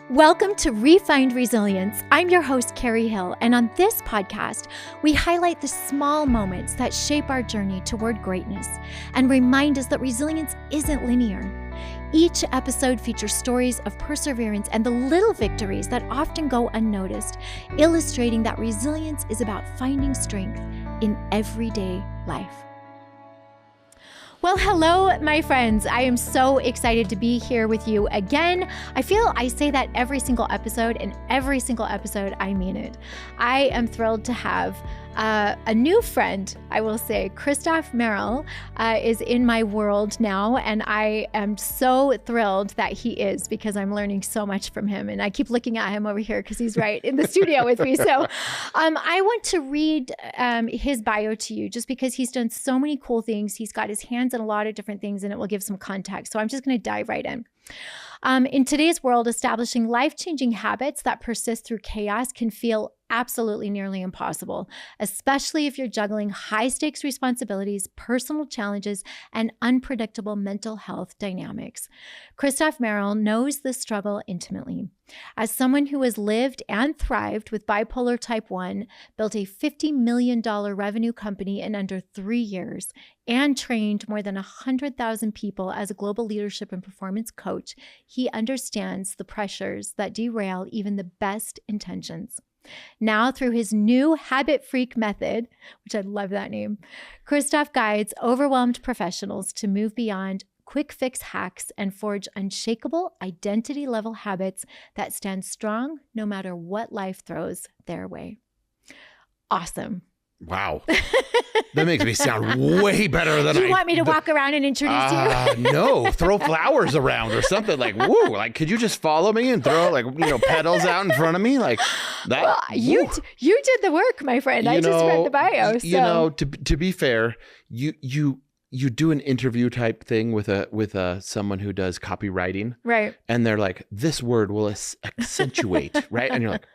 Welcome to Refined Resilience. I'm your host, Carrie Hill, and on this podcast, we highlight the small moments that shape our journey toward greatness and remind us that resilience isn't linear. Each episode features stories of perseverance and the little victories that often go unnoticed, illustrating that resilience is about finding strength in everyday life. Well, hello, my friends. I am so excited to be here with you again. I feel I say that every single episode, and every single episode, I mean it. I am thrilled to have a new friend, I will say. Christoph Merrill is in my world now, and I am so thrilled that he is, because I'm learning so much from him. And I keep looking at him over here because he's right in the studio with me. So I want to read his bio to you just because he's done so many cool things. He's got his hands in a lot of different things, and it will give some context. So I'm just going to dive right in. In today's world, establishing life-changing habits that persist through chaos can feel absolutely nearly impossible, especially if you're juggling high-stakes responsibilities, personal challenges, and unpredictable mental health dynamics. Christoph Merrill knows this struggle intimately. As someone who has lived and thrived with bipolar type 1, built a $50 million revenue company in under 3 years, and trained more than 100,000 people as a global leadership and performance coach, he understands the pressures that derail even the best intentions. Now, through his new Habit Freak method, which I love that name, Christoph guides overwhelmed professionals to move beyond quick fix hacks and forge unshakable identity level habits that stand strong no matter what life throws their way. Awesome. Wow. That makes me sound way better than You want me to walk around and introduce you? No, throw flowers around or something like, woo, like, could you just follow me and throw petals out in front of me? Like that. Well, you did the work, my friend. I just read the bio. So. To be fair, you do an interview type thing with someone who does copywriting. Right. And they're like, this word will accentuate, right? And you're like,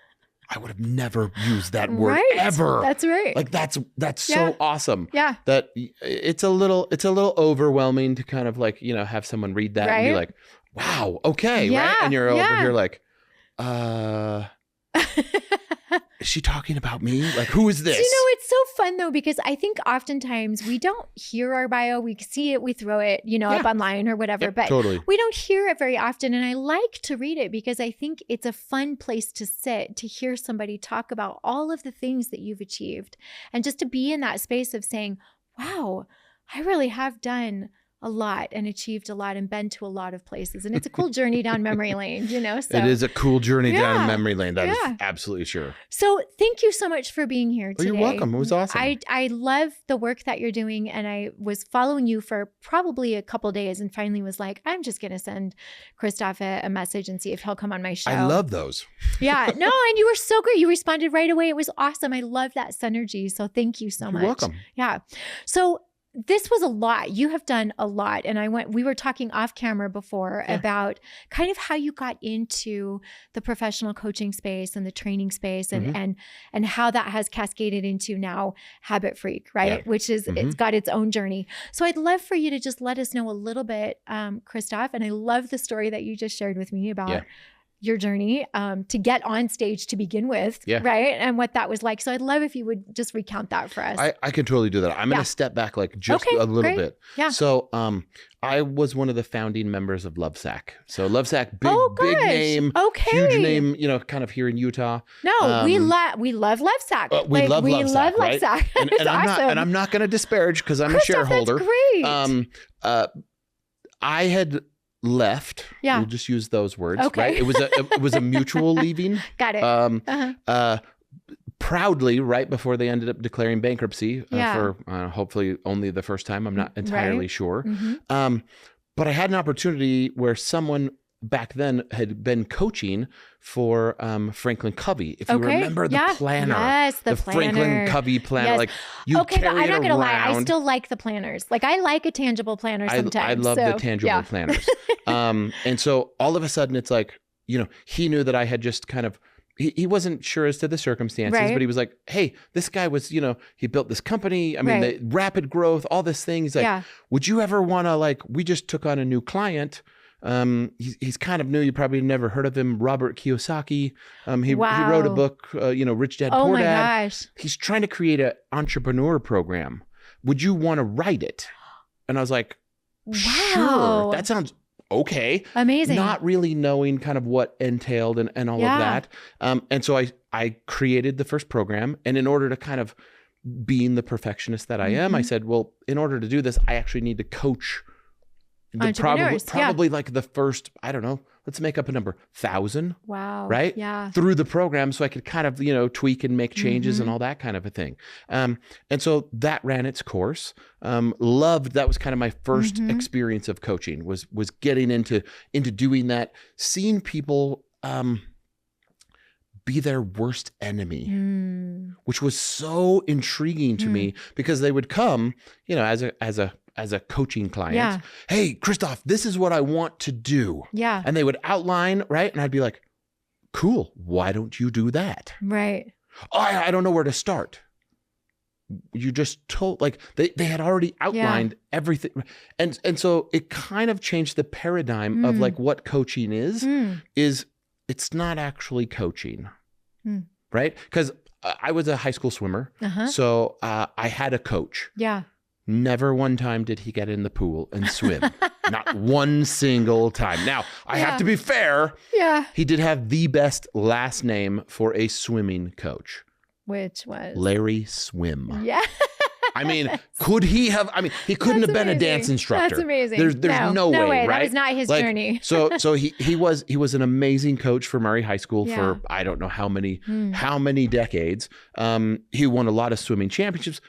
I would have never used that word ever. That's right. Like that's so awesome. Yeah. That it's a little overwhelming to kind of like, have someone read that and be like, wow, okay. Yeah. Right. And you're over here like, is she talking about me? Like, who is this? It's so fun though, because I think oftentimes we don't hear our bio. We see it, we throw it, up online or whatever, Yep, but totally. We don't hear it very often. And I like to read it because I think it's a fun place to sit, to hear somebody talk about all of the things that you've achieved, and just to be in that space of saying, wow, I really have done a lot and achieved a lot and been to a lot of places. And it's a cool journey down memory lane, So it is a cool journey down memory lane. That is absolutely sure. So thank you so much for being here today. You're welcome. It was awesome. I love the work that you're doing. And I was following you for probably a couple days and finally was like, I'm just going to send Christoph a message and see if he'll come on my show. I love those. Yeah. No, and you were so great. You responded right away. It was awesome. I love that synergy. So thank you so much. You're welcome. Yeah. So this was a lot. You have done a lot. And we were talking off camera before about kind of how you got into the professional coaching space and the training space and how that has cascaded into now Habit Freak, right? Yeah. It's got its own journey. So I'd love for you to just let us know a little bit, Christoph. And I love the story that you just shared with me about your journey to get on stage to begin with, right? And what that was like. So I'd love if you would just recount that for us. I can totally do that. I'm going to step back like just a little bit. Yeah. So I was one of the founding members of Lovesac. So Lovesac, big name, huge name, kind of here in Utah. No, we love Lovesac. We love Lovesac, right? Lovesac. And I'm not going to disparage because I'm a shareholder. That's great. I had left. We'll just use those words. Okay. Right? It was a mutual leaving. Got it. Proudly, right before they ended up declaring bankruptcy for hopefully only the first time. I'm not entirely sure. Mm-hmm. But I had an opportunity where someone back then had been coaching for Franklin Covey. If you remember the planner. Yes, the planner. Franklin Covey planner. Yes. Like you carry but I'm not going to lie. I around. still like the planners. Like I like a tangible planner sometimes. I love the tangible planners. And so all of a sudden it's like, he knew that I had just kind of, he wasn't sure as to the circumstances, but he was like, hey, this guy was, he built this company. I mean, the rapid growth, all this thing. He's like, would you ever want to we just took on a new client He's kind of new. You probably never heard of him. Robert Kiyosaki. He wrote a book, Rich Dad, Poor Dad. Oh my gosh. He's trying to create an entrepreneur program. Would you want to write it? And I was like, sure, that sounds okay. Amazing. Not really knowing kind of what entailed and all of that. And so I created the first program. And in order to kind of being the perfectionist that I am, I said, well, in order to do this, I actually need to coach probably like the first, I don't know, let's make up a number, 1,000. Wow. Right? Yeah. Through the program, so I could kind of, tweak and make changes and all that kind of a thing. And so that ran its course. Loved, that was kind of my first experience of coaching, was getting into doing that, seeing people be their worst enemy, which was so intriguing to me, because they would come, as a coaching client. Yeah. Hey, Christoph, this is what I want to do. Yeah. And they would outline, right? And I'd be like, cool, why don't you do that? Right. Oh, I don't know where to start. You just told, like, they had already outlined everything. And so it kind of changed the paradigm of like what coaching is it's not actually coaching, right? Because I was a high school swimmer. So I had a coach. Yeah. Never one time did he get in the pool and swim. Not one single time. Now, I have to be fair. Yeah. He did have the best last name for a swimming coach. Which was? Larry Swim. Yeah. I mean, could he have? I mean, he couldn't have been a dance instructor. That's amazing. There's no way, right? That was not his journey. So he was an amazing coach for Murray High School for I don't know how many decades. He won a lot of swimming championships.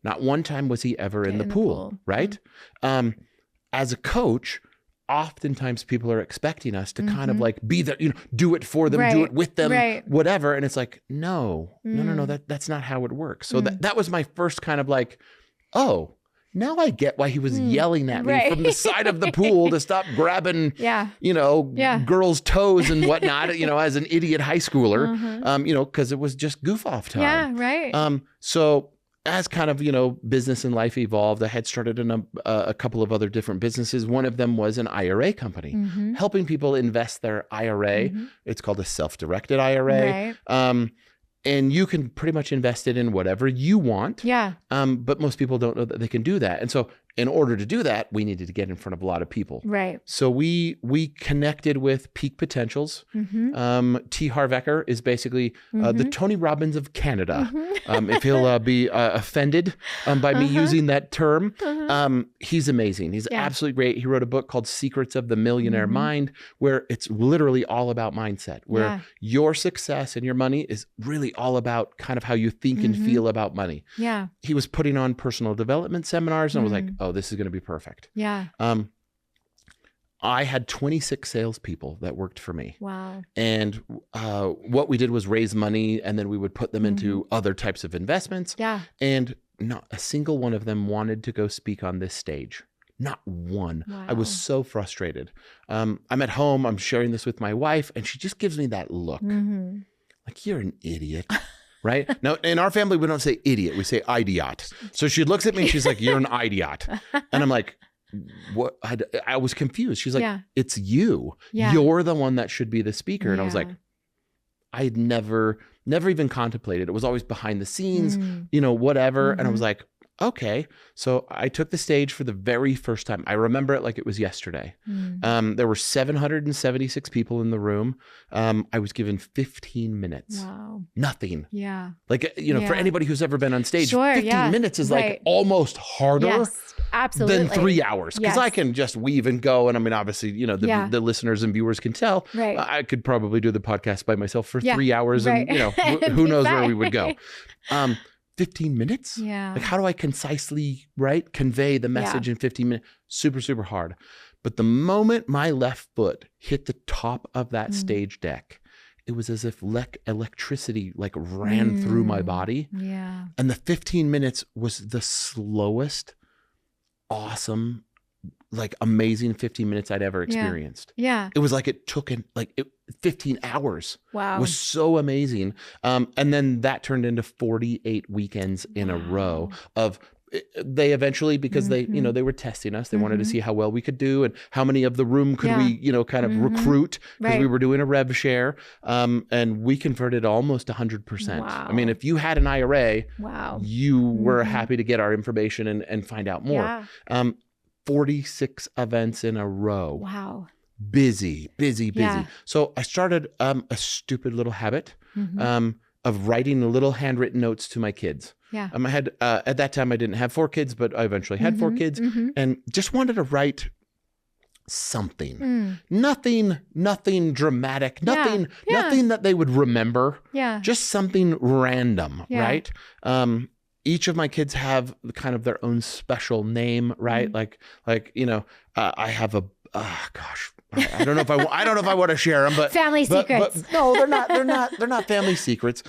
Not one time was he ever in the pool, right? As a coach, oftentimes people are expecting us to kind of like be there, do it for them, do it with them, whatever. And it's like, no, that's not how it works. So that was my first kind of like, oh, now I get why he was yelling at me from the side of the pool to stop grabbing, girls' toes and whatnot, as an idiot high schooler, because it was just goof off time. Yeah, right. So as kind of, business and life evolved, I had started a couple of other different businesses. One of them was an IRA company, helping people invest their IRA. It's called a self-directed IRA. Right. And you can pretty much invest it in whatever you want. Yeah. But most people don't know that they can do that. And so in order to do that, we needed to get in front of a lot of people. Right. So we connected with Peak Potentials. T. Harv Eker is basically the Tony Robbins of Canada. If he'll be offended by me using that term, he's amazing. He's absolutely great. He wrote a book called Secrets of the Millionaire Mind, where it's literally all about mindset, where your success and your money is really all about kind of how you think and feel about money. Yeah. He was putting on personal development seminars, and I was like, oh, this is going to be perfect. Yeah. I had 26 salespeople that worked for me. Wow. And what we did was raise money, and then we would put them into other types of investments. Yeah. And not a single one of them wanted to go speak on this stage. Not one. Wow. I was so frustrated. I'm at home, I'm sharing this with my wife, and she just gives me that look. Like, you're an idiot. Right? Now, in our family, we don't say idiot, we say idiot. So she looks at me and she's like, you're an idiot. And I'm like, what? I was confused. She's like, it's you. You're the one that should be the speaker. And I was like, I had never even contemplated. It was always behind the scenes, whatever. And I was like, okay. So I took the stage for the very first time. I remember it like it was yesterday. There were 776 people in the room. I was given 15 minutes. Wow. Nothing. Yeah. Like, for anybody who's ever been on stage, 15 minutes is like almost harder than 3 hours. Because I can just weave and go. And I mean, obviously, the listeners and viewers can tell. Right. I could probably do the podcast by myself for 3 hours and, who knows where we would go. 15 minutes? Yeah. Like, how do I concisely, convey the message in 15 minutes? Super, super hard. But the moment my left foot hit the top of that stage deck, it was as if electricity ran through my body. Yeah. And the 15 minutes was the slowest, awesome, amazing 15 minutes I'd ever experienced. Yeah. It was like it took 15 hours. Wow. It was so amazing. And then that turned into 48 weekends in a row of they eventually, because they, you know, they were testing us. They wanted to see how well we could do and how many of the room could we, you know, kind of recruit, because we were doing a rev share. And we converted almost 100%. Wow. I mean, if you had an IRA, you were happy to get our information and find out more. 46 events in a row. Wow. Busy. So I started a stupid little habit of writing little handwritten notes to my kids. Yeah. I had, at that time, I didn't have 4 kids, but I eventually had 4 kids, and just wanted to write something. Nothing dramatic, nothing that they would remember. Yeah. Just something random, right? Each of my kids have kind of their own special name, right? Like, you know, I have a, gosh, I don't know if I want to share them, but family secrets. But no, they're not family secrets.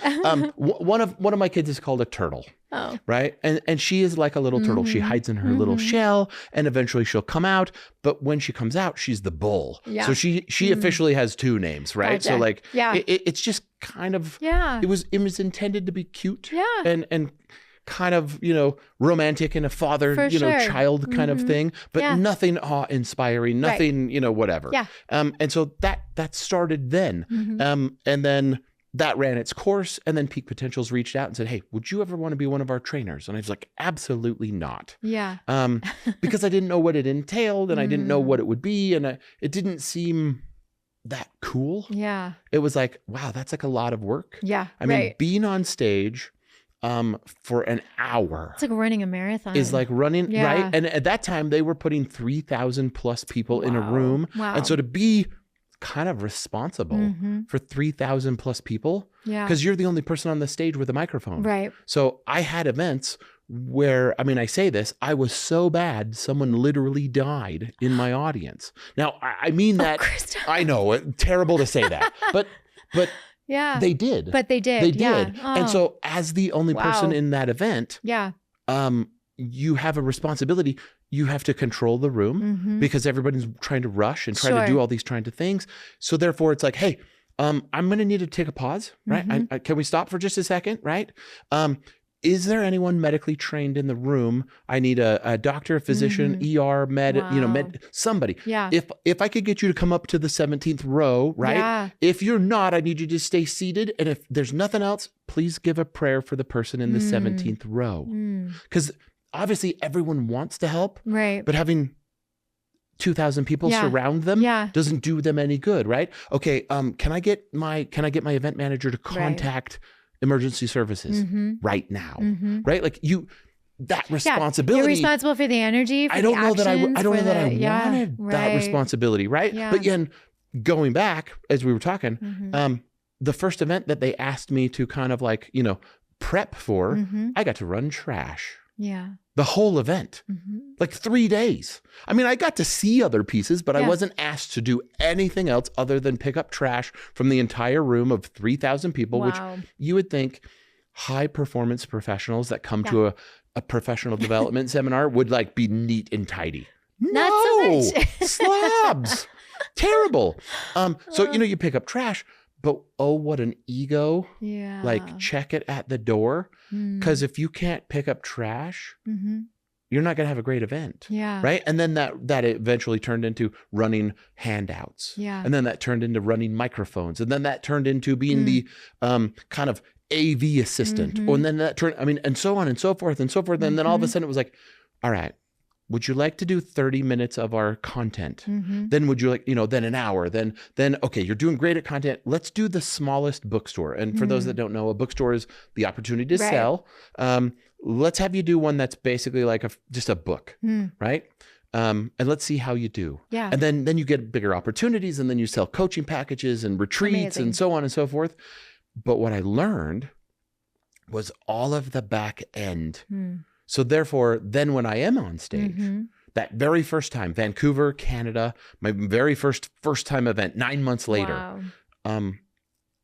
One of my kids is called a turtle. Oh. Right. And she is like a little turtle. She hides in her little shell, and eventually she'll come out. But when she comes out, she's the bull. Yeah. So she officially has 2 names, right? Gotcha. So like, it's just kind of, it was intended to be cute. Yeah. And kind of, you know, romantic and a father, child kind of thing, but nothing awe-inspiring, nothing, you know, whatever. Yeah. And so that started then. And then that ran its course, and then Peak Potentials reached out and said, "Hey, would you ever want to be one of our trainers?" And I was like, "Absolutely not." Yeah. Because I didn't know what it entailed, and I didn't know what it would be, and it didn't seem that cool. Yeah. It was like, wow, that's like a lot of work. Yeah. I mean, being on stage for an hour. It's like running a marathon. Is like running, right? And at that time, they were putting 3,000 plus people in a room. Wow. And so to be kind of responsible for 3,000 plus people, because you're the only person on the stage with a microphone. Right. So I had events where, I mean, I say this, I was so bad, someone literally died in my audience. Now, I mean that, I know, terrible to say that, but yeah, they did. But they did. They did. Oh. And so as the only person in that event, you have a responsibility. You have to control the room because everybody's trying to rush and trying to do all these trying to things. So therefore it's like, hey, I'm going to need to take a pause, right? Can we stop for just a second, right? Is there anyone medically trained in the room? I need a doctor, a physician, ER, med, somebody. Yeah. If I could get you to come up to the 17th row, right? Yeah. If you're not, I need you to stay seated. And if there's nothing else, please give a prayer for the person in the 17th row. Because obviously everyone wants to help, right? But having 2,000 people surround them doesn't do them any good, right? Okay, can I get my event manager to contact emergency services right now, right? Like that responsibility. You're responsible for the energy. For I don't know that I wanted that responsibility, right? Yeah. But again, going back as we were talking, the first event that they asked me to kind of like, you know, prep for, I got to run trash. Yeah. The whole event, like 3 days. I mean, I got to see other pieces, but I wasn't asked to do anything else other than pick up trash from the entire room of 3,000 people, which you would think high performance professionals that come to a professional development seminar would like be neat and tidy. Not so much. Slobs. Terrible. So, you know, you pick up trash. But oh, what an ego. Yeah. Like check it at the door. Because if you can't pick up trash, you're not going to have a great event. Yeah. Right. And then that eventually turned into running handouts. Yeah. And then that turned into running microphones. And then that turned into being the kind of AV assistant. And then that turned, I mean, and so on and so forth and so forth. And then all of a sudden it was like, all right, would you like to do 30 minutes of our content? Then would you like, you know, then an hour, then, okay, you're doing great at content. Let's do the smallest bookstore. And for those that don't know, a bookstore is the opportunity to sell. Let's have you do one that's basically like just a book, right? And let's see how you do. Yeah. And then you get bigger opportunities, and then you sell coaching packages and retreats and so on and so forth. But what I learned was all of the back end. So therefore, then when I am on stage, that very first time, Vancouver, Canada, my very first time event, 9 months later, I'm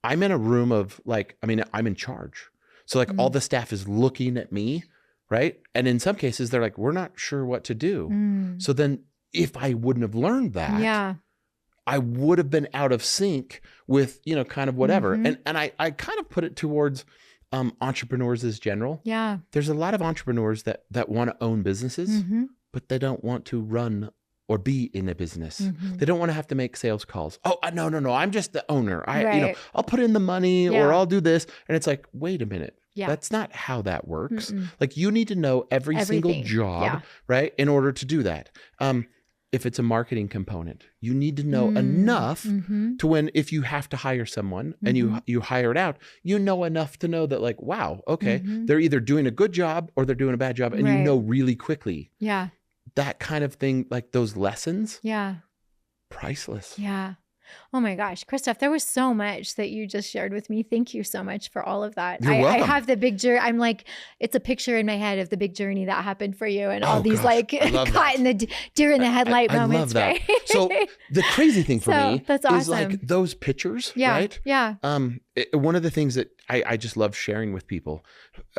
in a room of like, I mean, I'm in charge. So like all the staff is looking at me, right? And in some cases, they're like, we're not sure what to do. So then if I wouldn't have learned that, I would have been out of sync with, you know, kind of whatever. And I kind of put it towards entrepreneurs as general. Yeah. There's a lot of entrepreneurs that want to own businesses, but they don't want to run or be in a business. They don't want to have to make sales calls. Oh, no. I'm just the owner. I'll put in the money or I'll do this. And it's like, wait a minute. Yeah. That's not how that works. Like you need to know everything. Single job, right? In order to do that. If it's a marketing component, you need to know enough to when, if you have to hire someone and you hire it out, you know enough to know that like, wow, okay, they're either doing a good job or they're doing a bad job. And you know really quickly. Yeah. That kind of thing, like those lessons. Yeah. Priceless. Yeah. Oh my gosh, Christoph, there was so much that you just shared with me. Thank you so much for all of that. You're welcome. I have the big journey. I'm like, it's a picture in my head of the big journey that happened for you and all these like caught in the deer in the headlight moments. I love that. Right? So the crazy thing for me is like those pictures, right? Yeah. One of the things that I just love sharing with people,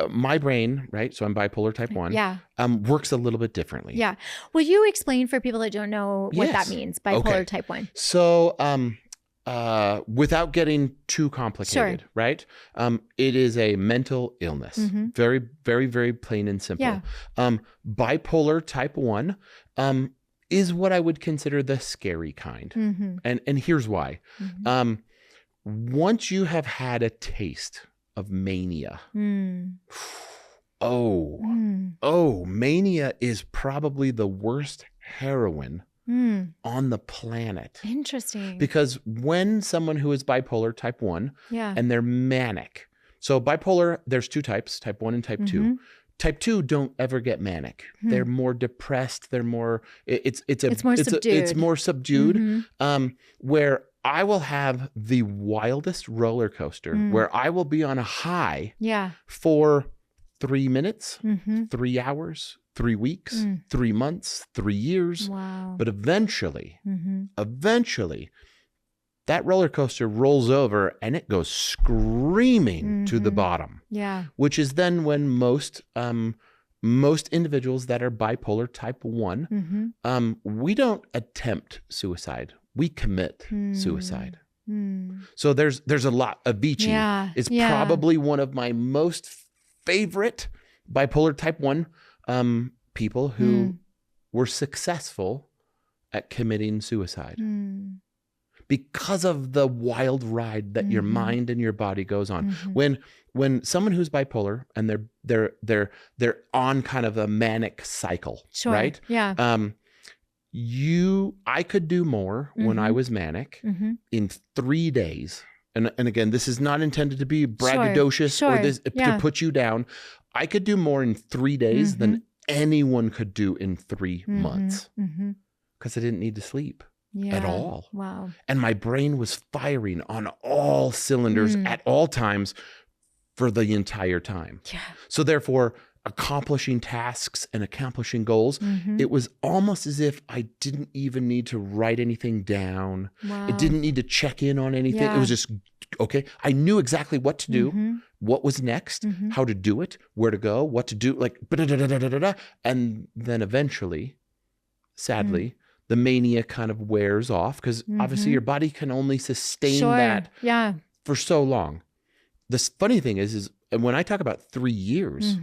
my brain, right? So I'm bipolar type 1, works a little bit differently. Yeah. Will you explain for people that don't know what that means, bipolar type 1? So without getting too complicated, right? It is a mental illness. Very, very, very plain and simple. Yeah. Bipolar type 1 is what I would consider the scary kind. And here's why. Once you have had a taste of mania, mania is probably the worst heroin on the planet. Interesting. Because when someone who is bipolar type 1 and they're manic, so bipolar, there's two types, type 1 and type 2. Type 2 don't ever get manic. They're more depressed. They're more, it's more subdued. Where I will have the wildest roller coaster where I will be on a high for 3 minutes, 3 hours, 3 weeks, 3 months, 3 years. Wow. But eventually, that roller coaster rolls over and it goes screaming to the bottom. Yeah. Which is then when most individuals that are bipolar type 1, we don't attempt suicide. We commit suicide. So there's a lot. Avicii is probably one of my most favorite bipolar type 1 people who were successful at committing suicide because of the wild ride that your mind and your body goes on. When someone who's bipolar and they're on kind of a manic cycle, right? Yeah. I could do more when I was manic in 3 days. And again, this is not intended to be braggadocious or this to put you down. I could do more in 3 days than anyone could do in 3 months because I didn't need to sleep at all. Wow. And my brain was firing on all cylinders at all times for the entire time. Yeah. So therefore, accomplishing tasks and accomplishing goals, it was almost as if I didn't even need to write anything down. Wow. It didn't need to check in on anything. It was just, okay, I knew exactly what to do, what was next, how to do it, where to go, what to do, like, and then eventually, sadly, the mania kind of wears off because obviously your body can only sustain that for so long. The funny thing is when I talk about 3 years,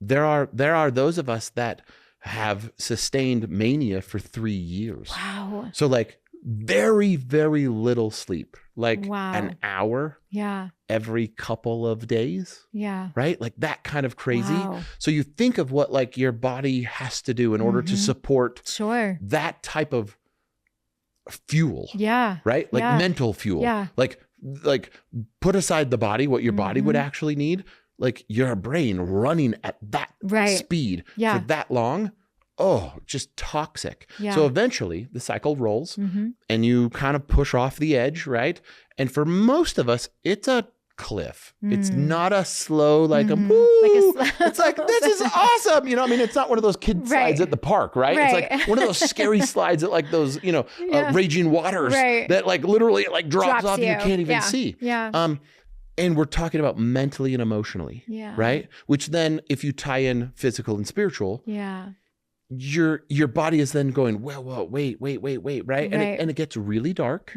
there are those of us that have sustained mania for 3 years. Wow. So like very, very little sleep, like an hour every couple of days. Yeah. Right? Like that kind of crazy. Wow. So you think of what like your body has to do in order to support that type of fuel. Yeah. Right? Like mental fuel. Yeah. Like put aside the body, what your body would actually need. Like your brain running at that speed for that long, just toxic. Yeah. So eventually the cycle rolls and you kind of push off the edge, right? And for most of us, it's a cliff. It's not a slow, like it's like, this is awesome. You know, I mean, it's not one of those kid slides at the park, right? It's like one of those scary slides at like those, raging waters that like literally like drops off and you can't even see. Yeah. And we're talking about mentally and emotionally, right? Which then, if you tie in physical and spiritual, your body is then going, well, wait, right? And it gets really dark.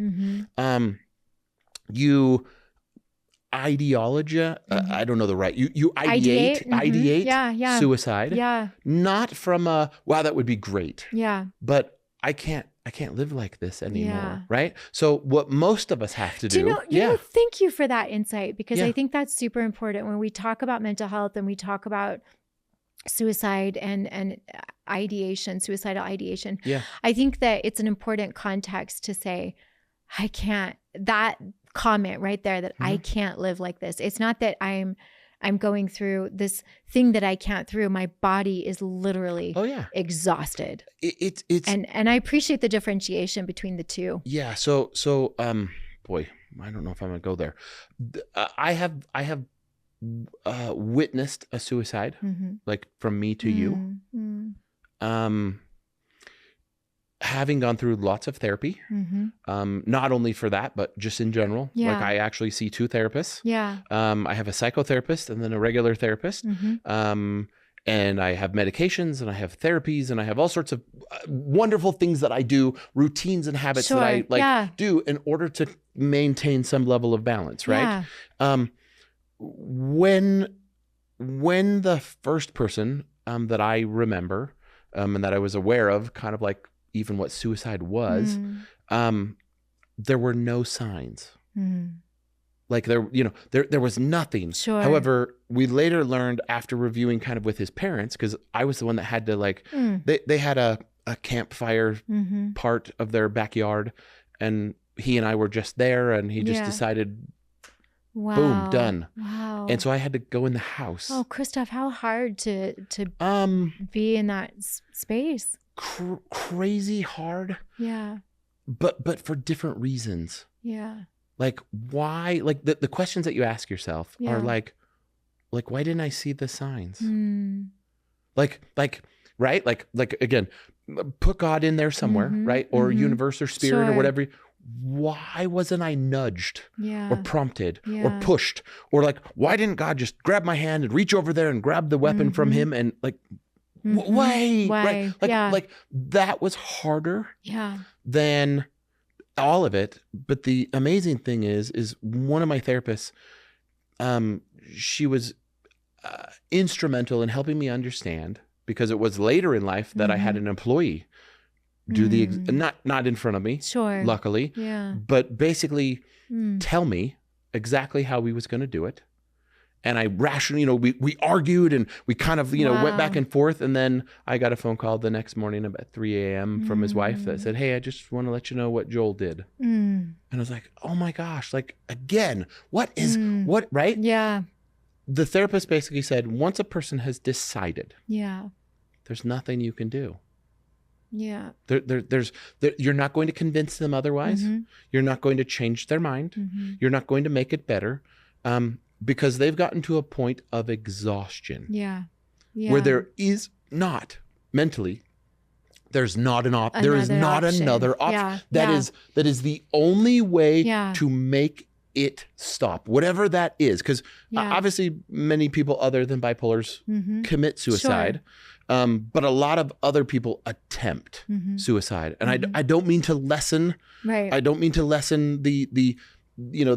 ideology. I don't know the right. You ideate suicide. Yeah. Not from a wow, that would be great. Yeah. But I can't live like this anymore. Right. So what most of us have to do. Thank you for that insight, because I think that's super important when we talk about mental health and we talk about suicide and ideation, suicidal ideation. Yeah. I think that it's an important context to say, I can't, that comment right there, that I can't live like this. It's not that I'm going through this thing that I can't through. My body is literally exhausted. It's and I appreciate the differentiation between the two. Yeah. So boy, I don't know if I'm gonna go there. I have witnessed a suicide, like from me to you. Having gone through lots of therapy, not only for that, but just in general. Yeah. Like I actually see 2 therapists. Yeah. I have a psychotherapist and then a regular therapist. And I have medications and I have therapies and I have all sorts of wonderful things that I do, routines and habits that I do in order to maintain some level of balance, right? Yeah. When the first person that I remember and that I was aware of, kind of like even what suicide was, there were no signs. Like there was nothing. Sure. However, we later learned after reviewing kind of with his parents, because I was the one that had to they had a campfire part of their backyard, and he and I were just there, and he just decided, boom, done. Wow. And so I had to go in the house. Oh, Christoph, how hard to be in that space. Crazy hard. Yeah. But for different reasons. Yeah. Like why, like the questions that you ask yourself are like, why didn't I see the signs? Like, right? Like again, put God in there somewhere, right? Or universe or spirit or whatever. Why wasn't I nudged or prompted or pushed? Or like, why didn't God just grab my hand and reach over there and grab the weapon from him and like, why? Right? Like that was harder than all of it. But the amazing thing is one of my therapists, she was instrumental in helping me understand, because it was later in life that I had an employee do the not in front of me, luckily, but basically tell me exactly how we was going to do it. And I rationally, we argued and we kind of, went back and forth. And then I got a phone call the next morning about 3 a.m. from his wife that said, "Hey, I just want to let you know what Joel did." And I was like, oh my gosh, like again, what, right? Yeah. The therapist basically said, once a person has decided, there's nothing you can do. Yeah. You're not going to convince them otherwise. You're not going to change their mind. You're not going to make it better. Because they've gotten to a point of exhaustion. Where there is not mentally, there's not there is not option. Another option. That is the only way to make it stop, whatever that is. Because obviously many people other than bipolars commit suicide. But a lot of other people attempt suicide. And I don't mean to lessen, I don't mean to lessen the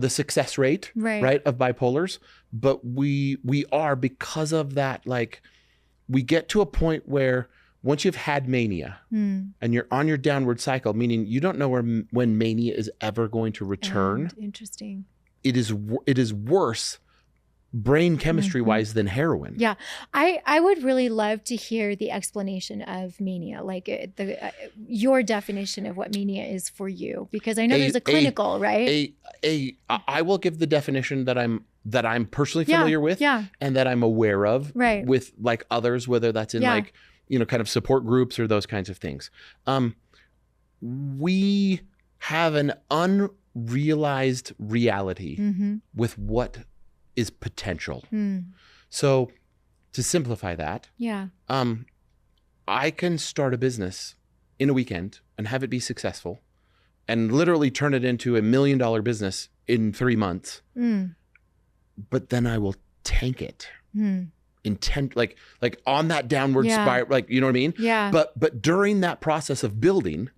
success rate, right, of bipolars, but we are, because of that, like we get to a point where once you've had mania and you're on your downward cycle, meaning you don't know when mania is ever going to return. Interesting. It is worse brain chemistry wise than heroin. Yeah. I would really love to hear the explanation of mania, like your definition of what mania is for you, because I know there's a clinical, right? I will give the definition that I'm personally familiar with and that I'm aware of with like others, whether that's in like, kind of support groups or those kinds of things. We have an unrealized reality with what is potential. So to simplify that, I can start a business in a weekend and have it be successful and literally turn it into $1 million business in 3 months. But then I will tank it. Like on that downward spiral, like, you know what I mean? Yeah. But during that process of building,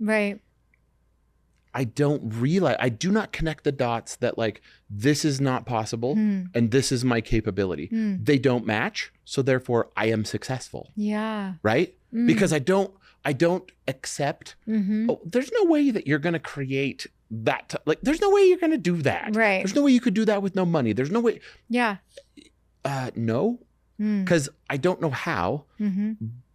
I do not connect the dots that like, this is not possible and this is my capability. They don't match. So therefore I am successful. Yeah. Right? Because I don't accept, oh, there's no way that you're going to create that. Like, there's no way you're going to do that. Right. There's no way you could do that with no money. There's no way. Yeah. No, because I don't know how,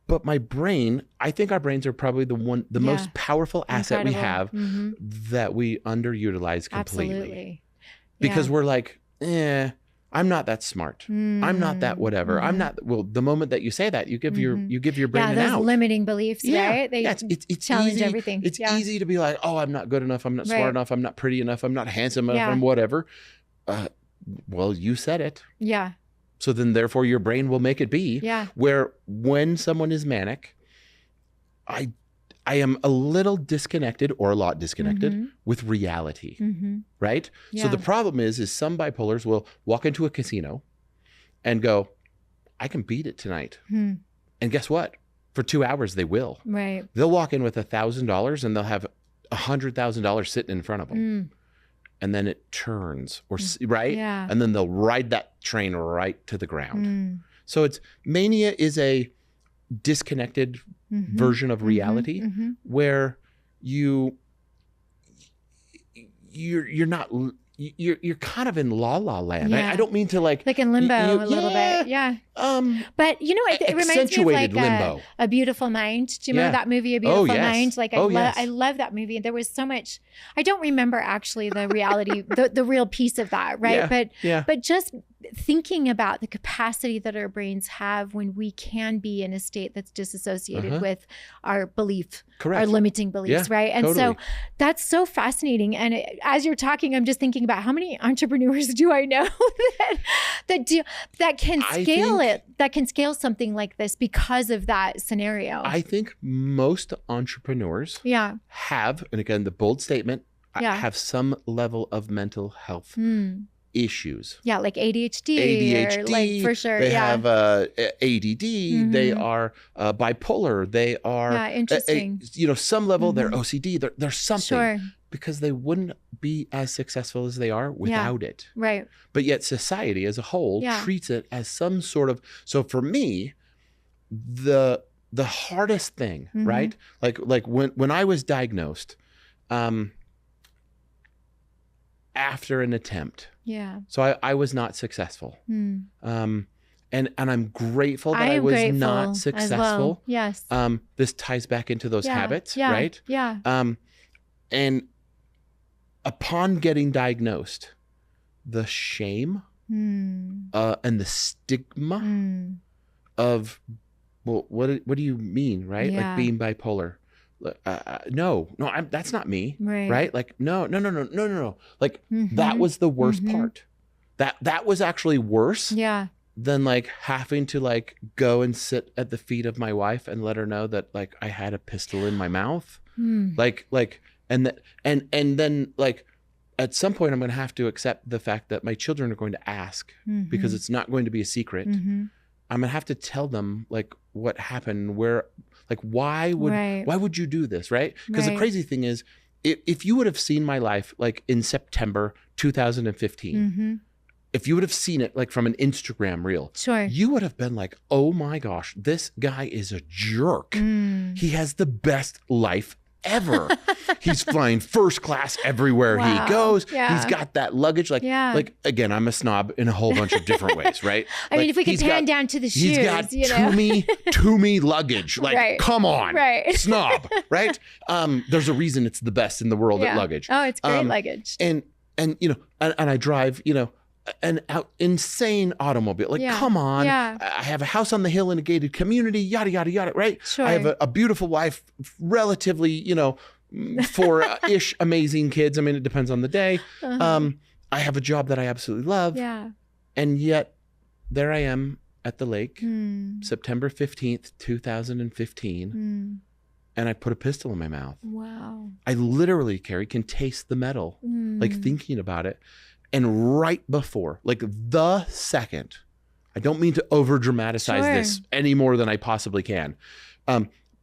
but my brain, I think our brains are probably the most powerful asset we have that we underutilize completely. Absolutely. Because we're like, I'm not that smart. I'm not that whatever. I'm not. Well, the moment that you say that, you give your brain an those out. limiting beliefs, right? They it's challenge easy, everything. It's easy to be like, oh, I'm not good enough. I'm not smart enough. I'm not pretty enough. I'm not handsome enough. I'm whatever. Well, you said it. Yeah. So then, therefore, your brain will make it be. Yeah. Where when someone is manic, I am a little disconnected or a lot disconnected with reality, right? Yeah. So the problem is some bipolars will walk into a casino and go, I can beat it tonight. And guess what? For 2 hours, they will. Right. They'll walk in with $1,000 and they'll have $100,000 sitting in front of them. And then it turns, right? Yeah. And then they'll ride that train right to the ground. So mania is a disconnected version of reality where you're not, you're kind of in la la land. Yeah. I don't mean to like in limbo a little bit. Yeah. But you know, it reminds me of like limbo. A Beautiful Mind. Do you remember that movie, A Beautiful Mind? Like I love that movie. There was so much, I don't remember actually the reality, the real piece of that. Right. But just thinking about the capacity that our brains have when we can be in a state that's disassociated with our belief, our limiting beliefs, right? And so that's so fascinating. And as you're talking, I'm just thinking about how many entrepreneurs do I know that can scale something like this because of that scenario. I think most entrepreneurs have, and again, the bold statement, have some level of mental health issues. Yeah, like ADHD. Or like, for sure. They have ADD. They are bipolar. They are interesting. Some level they're OCD. There's something because they wouldn't be as successful as they are without it. Right. But yet society as a whole treats it as some sort of. So for me, the hardest thing, right? Like when I was diagnosed. After an attempt. Yeah. So I was not successful. And I'm grateful that I was not successful. Well. Yes. This ties back into those habits, right? Yeah. And upon getting diagnosed, the shame and the stigma of, well, what do you mean, right? Like being bipolar. No, that's not me. Right. Like, no. Like that was the worst part. That was actually worse. Yeah. Than like having to like go and sit at the feet of my wife and let her know that like I had a pistol in my mouth. Like, and then like at some point I'm going to have to accept the fact that my children are going to ask because it's not going to be a secret. I'm going to have to tell them like what happened, why would you do this, right? Because the crazy thing is, if you would have seen my life like in September 2015, if you would have seen it like from an Instagram reel, you would have been like, oh my gosh, this guy is a jerk. He has the best life ever. He's flying first class everywhere he goes. He's got that luggage. Like again, I'm a snob in a whole bunch of different ways, right? I mean, if we could pan down to the shoes, he's got Toomey luggage. Like, come on, snob, right? There's a reason it's the best in the world at luggage. Oh, it's great luggage. And I drive, an insane automobile. Like, come on. I have a house on the hill in a gated community, yada, yada, yada, right? I have a beautiful wife, relatively, 4-ish amazing kids. I mean, it depends on the day. I have a job that I absolutely love. Yeah. And yet there I am at the lake, September 15th, 2015. And I put a pistol in my mouth. Wow. I literally, Carrie, can taste the metal, like thinking about it. And right before, like the second, I don't mean to over dramatize this any more than I possibly can.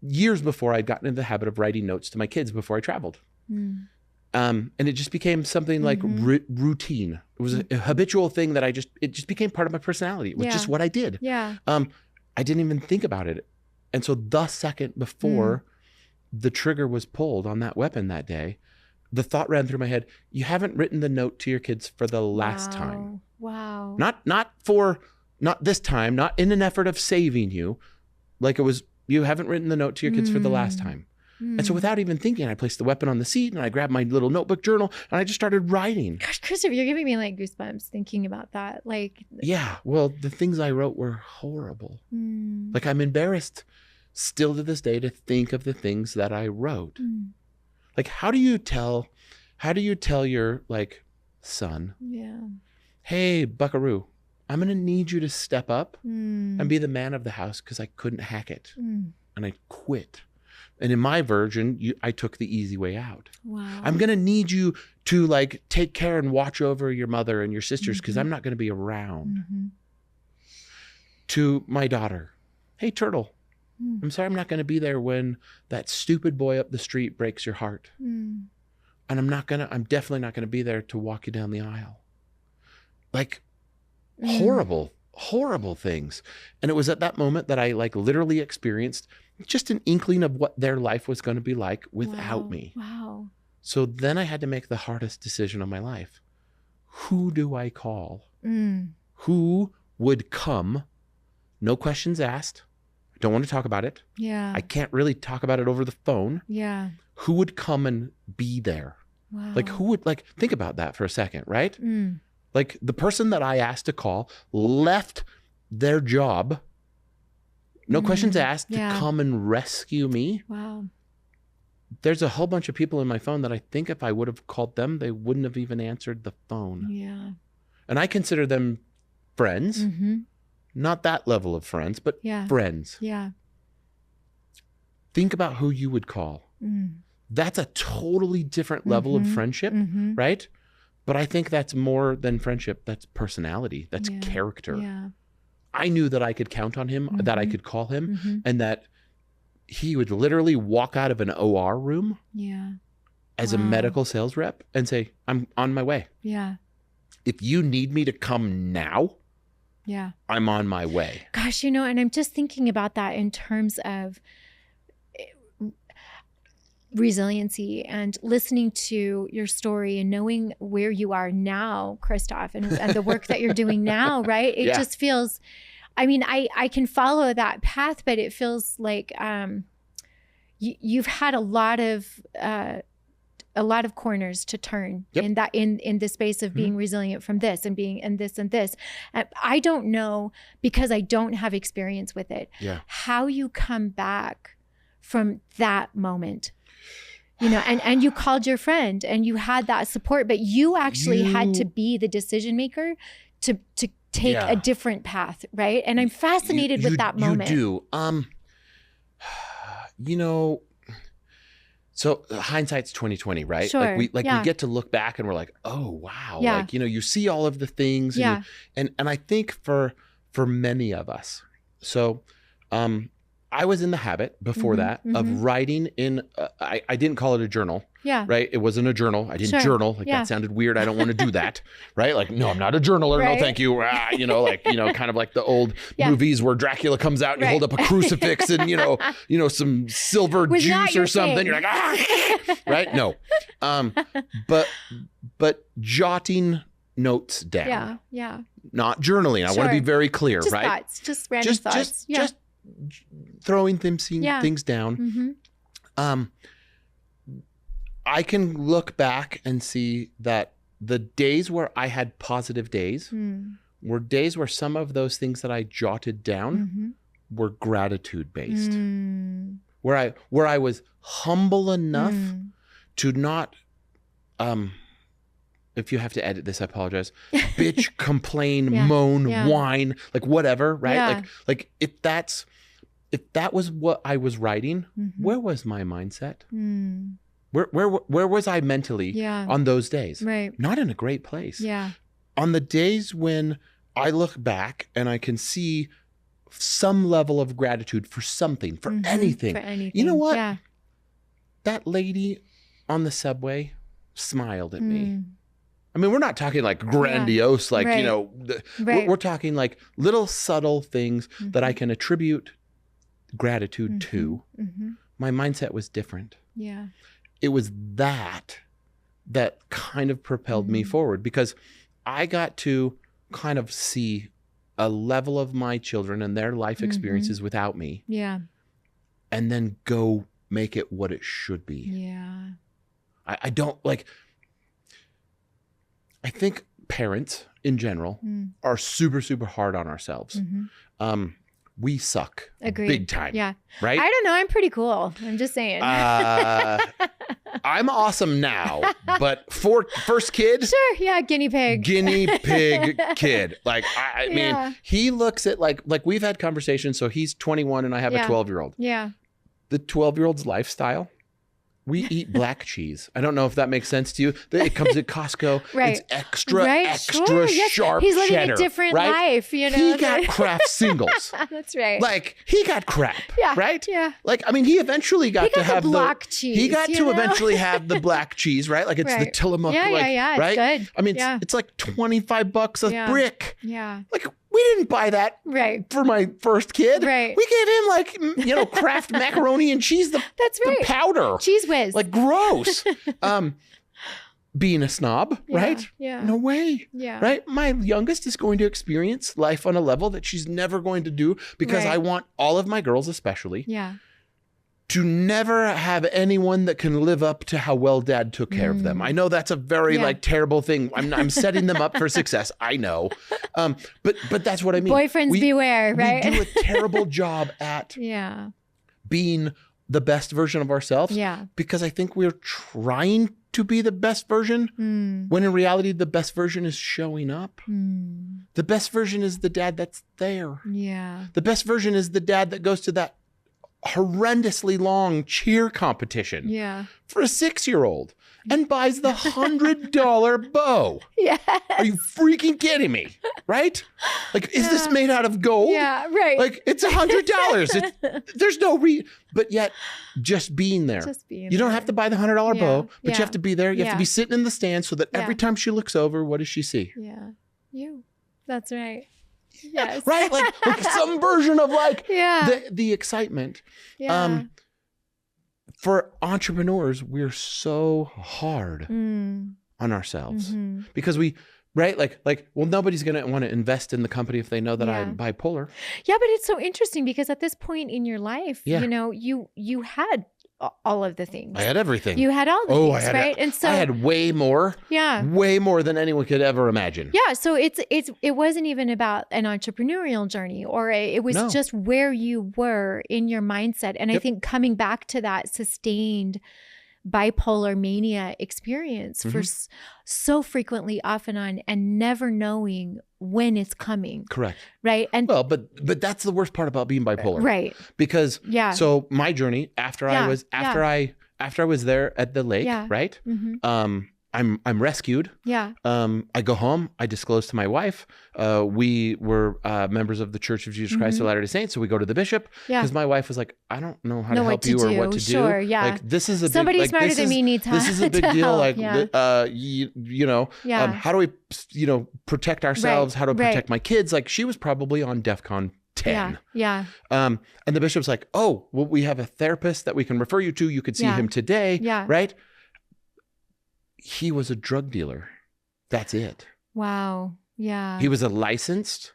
Years before, I'd gotten into the habit of writing notes to my kids before I traveled. And it just became something like routine. It was a habitual thing that it just became part of my personality. It was just what I did. Yeah. I didn't even think about it. And so the second before the trigger was pulled on that weapon that day, the thought ran through my head, you haven't written the note to your kids for the last time. Wow. Not this time, not in an effort of saving you. Like it was, you haven't written the note to your kids for the last time. And so without even thinking, I placed the weapon on the seat and I grabbed my little notebook journal and I just started writing. Gosh, Christopher, you're giving me like goosebumps thinking about that. Like, yeah, well, the things I wrote were horrible. Like I'm embarrassed still to this day to think of the things that I wrote. Like, how do you tell your like son, hey, buckaroo, I'm going to need you to step up and be the man of the house because I couldn't hack it and I quit. And in my version, I took the easy way out. Wow. I'm going to need you to like take care and watch over your mother and your sisters because I'm not going to be around. To my daughter, hey, turtle, I'm sorry I'm not going to be there when that stupid boy up the street breaks your heart. And I'm definitely not going to be there to walk you down the aisle. Like horrible, horrible things. And it was at that moment that I like literally experienced just an inkling of what their life was going to be like without me. Wow. So then I had to make the hardest decision of my life. Who do I call? Who would come? No questions asked. I don't want to talk about it. Yeah. I can't really talk about it over the phone. Yeah. Who would come and be there? Wow. Like who would like, think about that for a second, right? Like the person that I asked to call left their job, no questions asked, to come and rescue me. Wow. There's a whole bunch of people in my phone that I think if I would have called them, they wouldn't have even answered the phone. Yeah. And I consider them friends. Not that level of friends, but friends. Yeah. Think about who you would call. That's a totally different level of friendship, right? But I think that's more than friendship. That's personality. That's character. Yeah. I knew that I could count on him, that I could call him, and that he would literally walk out of an OR room as a medical sales rep and say, I'm on my way. Yeah. If you need me to come now, I'm on my way. Gosh, and I'm just thinking about that in terms of resiliency and listening to your story and knowing where you are now, Christoph, and the work that you're doing now, right? It just feels, I can follow that path, but it feels like you've had a lot of corners to turn in the space of being resilient from this and being in this and this. I don't know, because I don't have experience with it, how you come back from that moment. And you called your friend and you had that support, but you actually had to be the decision maker to take a different path, right? And I'm fascinated with that moment. You do. So hindsight's 2020, right? Sure. We get to look back and we're like, oh wow. Like, you see all of the things and I think for many of us. So I was in the habit before that of writing in, I didn't call it a journal, right? It wasn't a journal. I didn't journal. That sounded weird. I don't want to do that, right? Like, no, I'm not a journaler. Right. No, thank you. Kind of like the old movies where Dracula comes out and you hold up a crucifix and, some silver juice or something. Thing. You're like, right? No. But jotting notes down. Yeah. Not journaling. I want to be very clear, just right? Thoughts, just random thoughts. Just throwing things down. I can look back and see that the days where I had positive days were days where some of those things that I jotted down were gratitude based, where I was humble enough to not, if you have to edit this, I apologize, bitch, complain, moan, whine, like whatever, right? Like if that was what I was writing, where was my mindset? Where was I mentally on those days? Right. Not in a great place. Yeah. On the days when I look back and I can see some level of gratitude for something, for anything. For anything. You know what? Yeah. That lady on the subway smiled at me. I mean, we're not talking like grandiose, like, you know, we're talking like little subtle things that I can attribute gratitude to. My mindset was different. Yeah. It was that kind of propelled me forward, because I got to kind of see a level of my children and their life experiences without me. Yeah. And then go make it what it should be. Yeah. I don't like, I think parents in general are super, super hard on ourselves. We suck. Agreed. Big time. Yeah. Right? I don't know. I'm pretty cool. I'm just saying. I'm awesome now, but first kid. Sure. Yeah. Guinea pig kid. Like, I mean, he looks at like we've had conversations. So he's 21 and I have a 12-year-old. Yeah. The 12-year-old's lifestyle. We eat black cheese. I don't know if that makes sense to you. It comes at Costco. Right. It's extra sharp He's living cheddar, a different life, you know. He got Kraft singles. That's right. Like, he got crap, right? Yeah. Like, I mean, he eventually got to have the black cheese. He got to eventually have the black cheese, right? Like, it's the Tillamook. Yeah, like, right? It's good. I mean, it's like $25 a brick. Yeah. Like, we didn't buy that for my first kid. Right. We gave him like, you know, Kraft macaroni and cheese, the powder. Cheese whiz. Like, gross. Being a snob, right? Yeah. No way. Yeah. Right? My youngest is going to experience life on a level that she's never going to do, because I want all of my girls especially to never have anyone that can live up to how well dad took care of them. I know that's a very like terrible thing. I'm setting them up for success. I know. But that's what I mean. Boyfriends beware, right? We do a terrible job at being the best version of ourselves. Yeah. Because I think we're trying to be the best version when in reality the best version is showing up. The best version is the dad that's there. Yeah. The best version is the dad that goes to that horrendously long cheer competition for a 6-year-old and buys the $100 bow. Yeah. Are you freaking kidding me? Right? Like, is this made out of gold? Yeah, right. Like, it's $100. There's no but yet just being there. You don't have to buy the $100 bow, but you have to be there. You have to be sitting in the stand so that every time she looks over, what does she see? Yeah. You. That's right. Yes. Right? Like some version of like the excitement. Yeah. For entrepreneurs, we're so hard on ourselves because we, right? Like, well, nobody's going to want to invest in the company if they know that I'm bipolar. Yeah. But it's so interesting because at this point in your life, you know, you had all of the things. I had everything. You had all the things, right? And so I had way more. Yeah. Way more than anyone could ever imagine. Yeah. So it wasn't even about an entrepreneurial journey, or it was just where you were in your mindset. And I think coming back to that sustained bipolar mania experience for so frequently off and on, and never knowing when it's coming. Correct. Right. And well, but that's the worst part about being bipolar. Right. Because so my journey after I was there at the lake, right? I'm rescued. Yeah. I go home. I disclose to my wife. We were members of the Church of Jesus Christ of Latter-day Saints, so we go to the bishop because my wife was like, "I don't know how to help you or what to do." Sure, yeah. Like, this is a somebody big, smarter than me needs help. This is a big deal. Like, you know, how do we, protect ourselves? How to protect my kids? Like, she was probably on DEFCON 10. Yeah. And the bishop's like, "Oh, well, we have a therapist that we can refer you to. You could see him today." Yeah. Right. He was a drug dealer. That's it. Wow. Yeah. He was a licensed,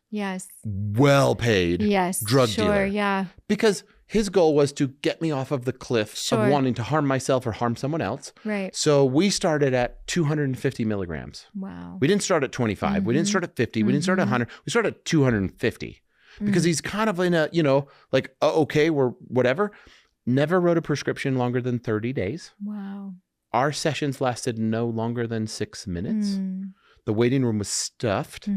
well-paid drug dealer. Yeah. Because his goal was to get me off of the cliff of wanting to harm myself or harm someone else. Right. So we started at 250 milligrams. Wow. We didn't start at 25. We didn't start at 50. We didn't start at 100. We started at 250. Because he's kind of in a, like, okay, we're whatever. Never wrote a prescription longer than 30 days. Wow. Our sessions lasted no longer than 6 minutes. The waiting room was stuffed.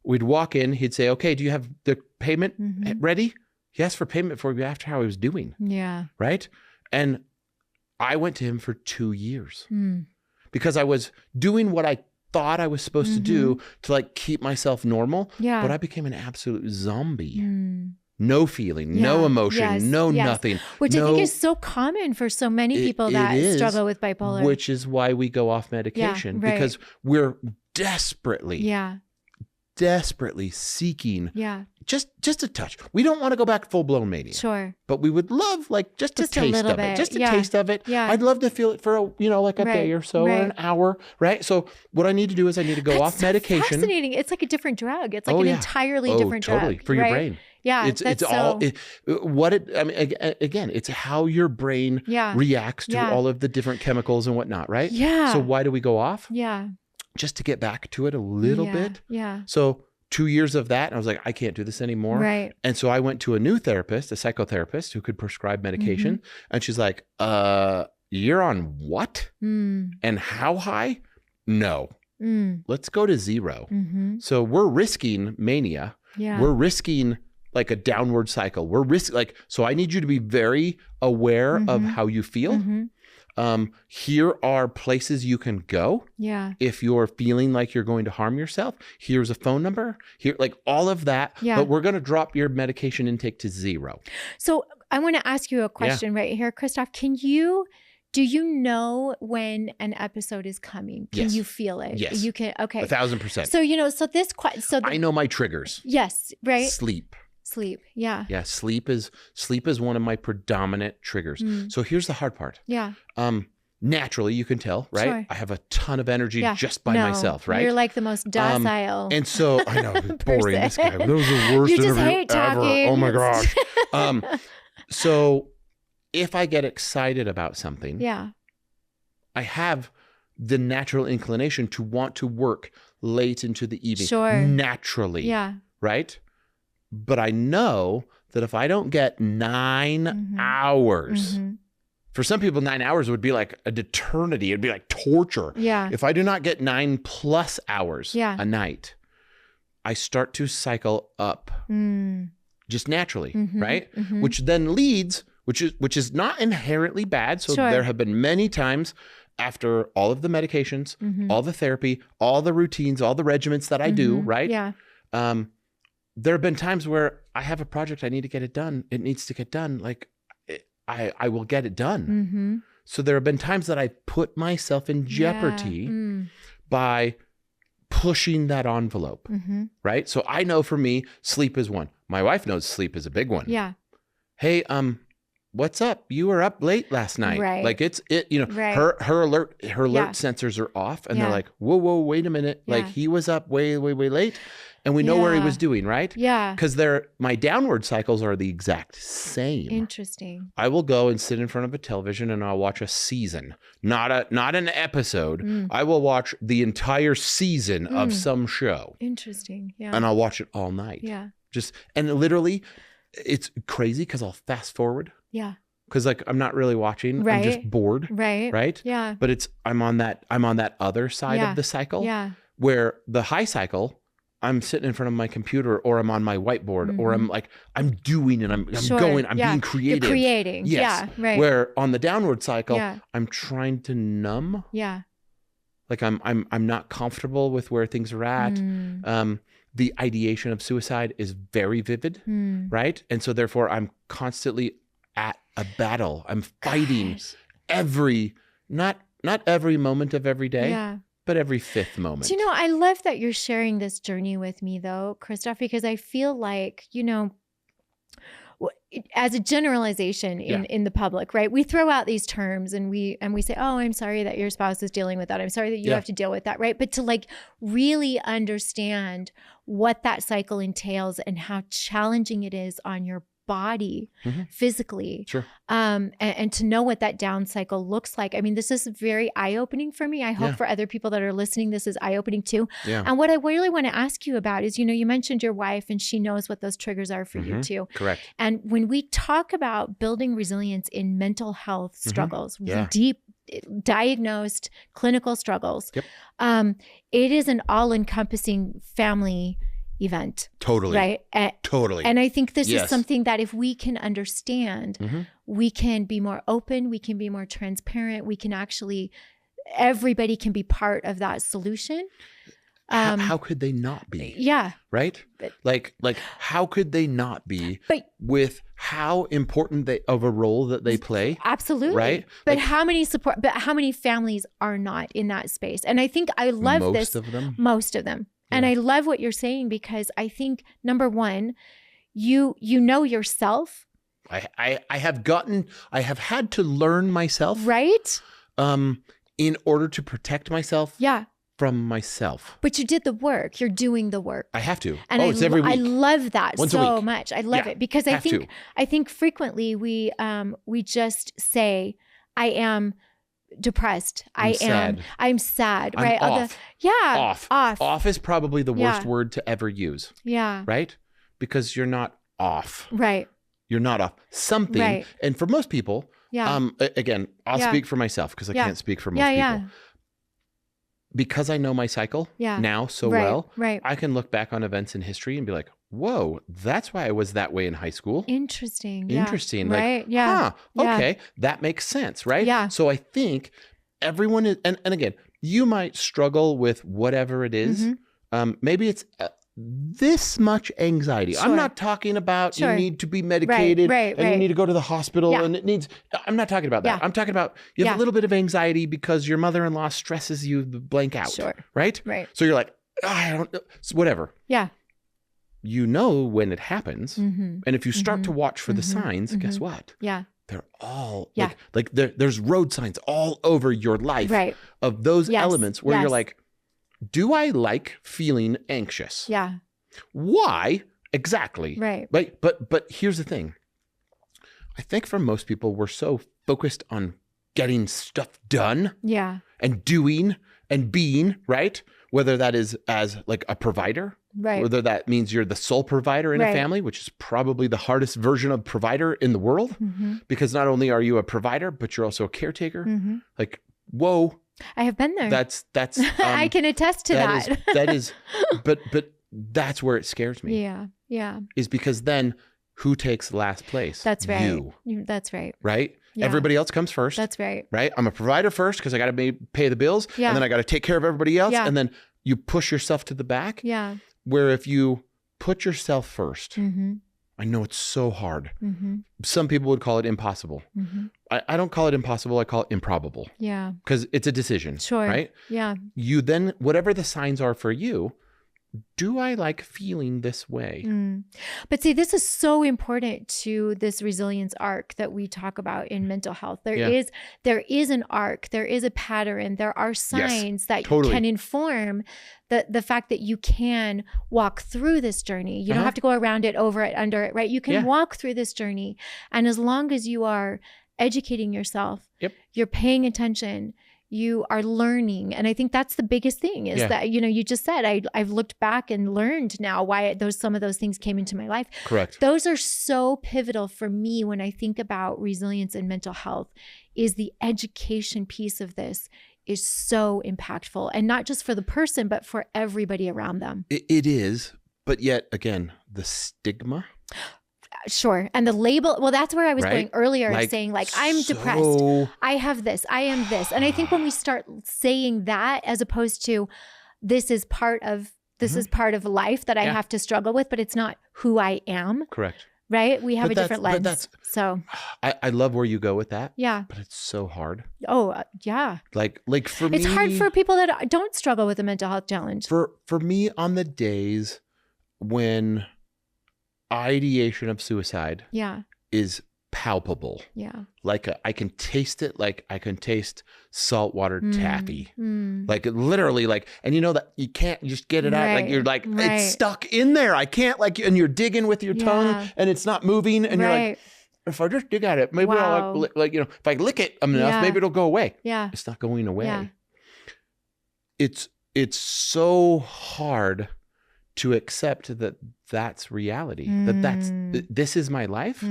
We'd walk in. He'd say, "Okay, do you have the payment ready?" He asked for payment for me after how he was doing. Yeah. Right? And I went to him for 2 years because I was doing what I thought I was supposed to do to like keep myself normal. Yeah. But I became an absolute zombie. no feeling, no emotion, nothing. Which I think is so common for so many people that struggle with bipolar. Which is why we go off medication, because we're desperately seeking just a touch. We don't want to go back full-blown mania. Sure. But we would love like just a taste of it. Just a taste of it. Yeah. I'd love to feel it for a day or so or an hour, right? So what I need to do is I need to go off medication. Fascinating. It's like a different drug. It's like an entirely different drug. Totally. For your brain. Yeah, it's all again, it's how your brain reacts to all of the different chemicals and whatnot, right? Yeah. So why do we go off? Yeah. Just to get back to it a little bit. Yeah. So 2 years of that, and I was like, I can't do this anymore. Right. And so I went to a new therapist, a psychotherapist who could prescribe medication. And she's like, you're on what? And how high? No. Let's go to 0. So we're risking mania. Yeah. We're risking like a downward cycle. So I need you to be very aware of how you feel. Here are places you can go. Yeah. If you're feeling like you're going to harm yourself, here's a phone number. Here, like all of that. Yeah. But we're going to drop your medication intake to 0. So I want to ask you a question right here, Christoph. Do you know when an episode is coming? Can you feel it? Yes. You can. Okay. 1,000%. So I know my triggers. Yes. Right. Sleep. Yeah. Yeah. Sleep is one of my predominant triggers. So here's the hard part. Yeah. Naturally, you can tell, right? Sure. I have a ton of energy just by myself, right? You're like the most docile. And so I know, boring. This guy. That was the worst interview ever. Oh my gosh. So if I get excited about something, I have the natural inclination to want to work late into the evening. Sure. Naturally. Yeah. Right? But I know that if I don't get 9 hours, for some people, 9 hours would be like an eternity. It'd be like torture. Yeah. If I do not get 9+ hours a night, I start to cycle up just naturally, right? Which then leads, which is not inherently bad. So there have been many times after all of the medications, all the therapy, all the routines, all the regimens that I do, right? Yeah. There have been times where I have a project, I need to get it done. It needs to get done. Like I will get it done. So there have been times that I put myself in jeopardy by pushing that envelope, right? So I know for me, sleep is one. My wife knows sleep is a big one. Yeah. Hey, what's up? You were up late last night. Right. Like her alert sensors are off and they're like, whoa, wait a minute. Yeah. Like he was up way late. And we know where he was doing, right? Yeah. Because my downward cycles are the exact same. Interesting. I will go and sit in front of a television and I'll watch a season, not an episode. I will watch the entire season of some show. Interesting. Yeah. And I'll watch it all night. Yeah. And literally, it's crazy because I'll fast forward. Yeah. Because like I'm not really watching. Right. I'm just bored. Right. Right. Yeah. But I'm on that other side of the cycle. Yeah. Where the high cycle, I'm sitting in front of my computer or I'm on my whiteboard or I'm doing and I'm going, I'm being creative. You're creating. Yes. Yeah. Right. Where on the downward cycle, I'm trying to numb. Yeah. Like I'm not comfortable with where things are at. The ideation of suicide is very vivid. Right. And so therefore I'm constantly at a battle. I'm fighting not every moment of every day, but every fifth moment. Do you know, I love that you're sharing this journey with me though, Christoph, because I feel like, as a generalization in the public, right? We throw out these terms and we say, oh, I'm sorry that your spouse is dealing with that. I'm sorry that you have to deal with that, right? But to like really understand what that cycle entails and how challenging it is on your body physically. Sure. And to know what that down cycle looks like. I mean, this is very eye-opening for me. I hope for other people that are listening, this is eye-opening too. Yeah. And what I really want to ask you about is, you mentioned your wife and she knows what those triggers are for you too. Correct. And when we talk about building resilience in mental health struggles, deep diagnosed clinical struggles, it is an all-encompassing family event. Totally. Right? Totally. And I think this is something that if we can understand, we can be more open, we can be more transparent, we can actually, everybody can be part of that solution. How could they not be? Yeah. Right? Like how could they not be with how important of a role that they play? Absolutely. Right? But how many families are not in that space? And I think I love most of them. Most of them. Yeah. And I love what you're saying, because I think, number one, you know yourself. I have had to learn myself. Right? In order to protect myself. Yeah. From myself. But you did the work. You're doing the work. I have to. And it's every week. I love that Once so much. I love it, because I think frequently we just say, I am depressed. I'm sad. Right? Off. Off. Off is probably the worst word to ever use. Yeah. Right? Because you're not off. Right. You're not off. Something. Right. And for most people, again, I'll speak for myself, because I can't speak for most people. Yeah. Because I know my cycle now so well, I can look back on events in history and be like, whoa, that's why I was that way in high school. Interesting. Like, okay, that makes sense, right? Yeah. So I think everyone is, and again, you might struggle with whatever it is. Mm-hmm. Maybe it's this much anxiety. Sure. I'm not talking about you need to be medicated and you need to go to the hospital and I'm not talking about that. I'm talking about you have a little bit of anxiety because your mother-in-law stresses you the blank out. Sure. Right? So you're like, I don't know. Whatever. Yeah. You know when it happens. Mm-hmm. And if you start to watch for the signs, guess what? Yeah. They're all like there's road signs all over your life of those elements where you're like, do I like feeling anxious? Yeah. Why exactly? Right. But here's the thing. I think for most people, we're so focused on getting stuff done. Yeah. And doing and being, right? Whether that is as like a provider, whether that means you're the sole provider in a family, which is probably the hardest version of provider in the world, because not only are you a provider, but you're also a caretaker. Like, whoa. I have been there. That's I can attest to that. That is, but that's where it scares me. Yeah. Yeah. Is because then who takes last place? That's right. You. That's right. Right? Yeah. Everybody else comes first. That's right. Right? I'm a provider first because I got to pay the bills. Yeah. And then I got to take care of everybody else. Yeah. And then you push yourself to the back. Yeah. Where if you put yourself first, I know it's so hard. Some people would call it impossible. I don't call it impossible. I call it improbable. Yeah. Because it's a decision. Sure. Right? Yeah. You then, whatever the signs are for you, do I like feeling this way? But see, this is so important to this resilience arc that we talk about in mental health. There is an arc, there is a pattern, there are signs that can inform the fact that you can walk through this journey. You don't have to go around it, over it, under it, right? You can walk through this journey. And as long as you are educating yourself, you're paying attention, you are learning. And I think that's the biggest thing is that, you just said, I've looked back and learned now why some of those things came into my life. Correct. Those are so pivotal for me when I think about resilience and mental health. Is the education piece of this is so impactful, and not just for the person, but for everybody around them. It is, but yet again, the stigma. Sure. And the label, well, that's where I was going earlier, saying like, I'm depressed. I have this, I am this. And I think when we start saying that, as opposed to this is part of life that I have to struggle with, but it's not who I am. Correct. Right? We have a different lens. So I love where you go with that. Yeah. But it's so hard. Oh, yeah. Like for me. It's hard for people that don't struggle with a mental health challenge. For me, on the days when ideation of suicide is palpable. Yeah. Like I can taste it, like I can taste saltwater taffy. Like literally, like, and you know that you can't just get it out. Like you're like, it's stuck in there. I can't and you're digging with your tongue and it's not moving. And you're like, if I just dig at it, maybe I'll if I lick it enough, maybe it'll go away. Yeah. It's not going away. Yeah. It's so hard to accept that that's reality, this is my life.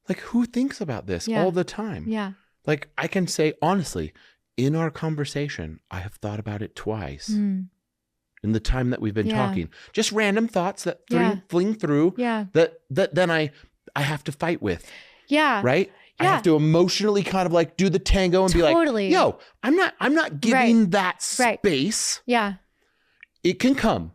Like, who thinks about this all the time? Yeah. Like, I can say, honestly, in our conversation, I have thought about it twice in the time that we've been talking. Just random thoughts that fling through that then I have to fight with. Yeah. Right? I have to emotionally kind of like do the tango and be like, yo, I'm not giving that space. Yeah. It can come.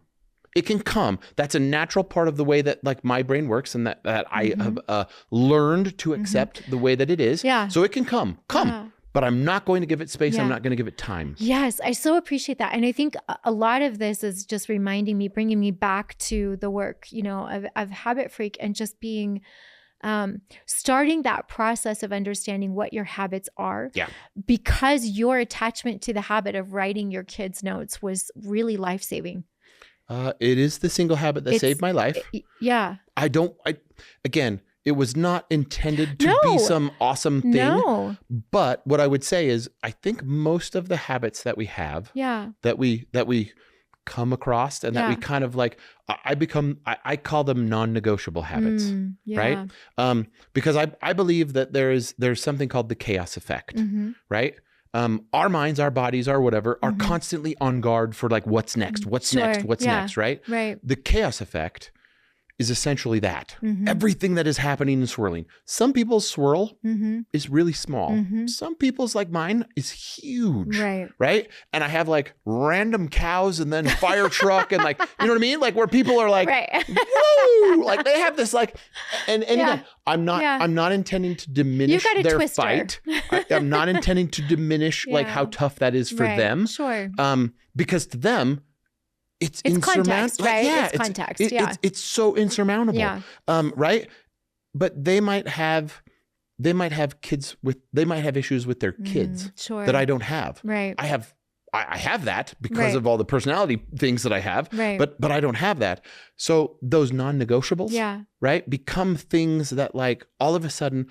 It can come. That's a natural part of the way that like my brain works, and that I have learned to accept the way that it is. Yeah. So it can come. Yeah. But I'm not going to give it space. I'm not going to give it time. Yes, I so appreciate that. And I think a lot of this is just reminding me, bringing me back to the work, you know, of Habit Freak, and just being, starting that process of understanding what your habits are. Yeah. Because your attachment to the habit of writing your kids' notes was really life-saving. It is the single habit that saved my life. Yeah. Again, it was not intended to be some awesome thing. No. But what I would say is, I think most of the habits that we have, that we come across, and that we kind of like, I call them non-negotiable habits, right? Because I believe that there's something called the chaos effect, right? Our minds, our bodies, our whatever, are constantly on guard for like, what's next, what's next, right? Right. The chaos effect is essentially that. Everything that is happening and swirling. Some people's swirl is really small. Some people's, like mine, is huge. Right? And I have like random cows and then fire truck and like, you know what I mean? Like where people are like, woo! Like they have this like, and again, I'm not intending to diminish their fight. I'm not intending to diminish like how tough that is for them. Sure. Because to them, it's context, right? Yeah, it's context. It's so insurmountable. Yeah. Right. But they might have kids they might have issues with their kids that I don't have. Right. I have that because of all the personality things that I have. Right. But I don't have that. So those non-negotiables, right, become things that like all of a sudden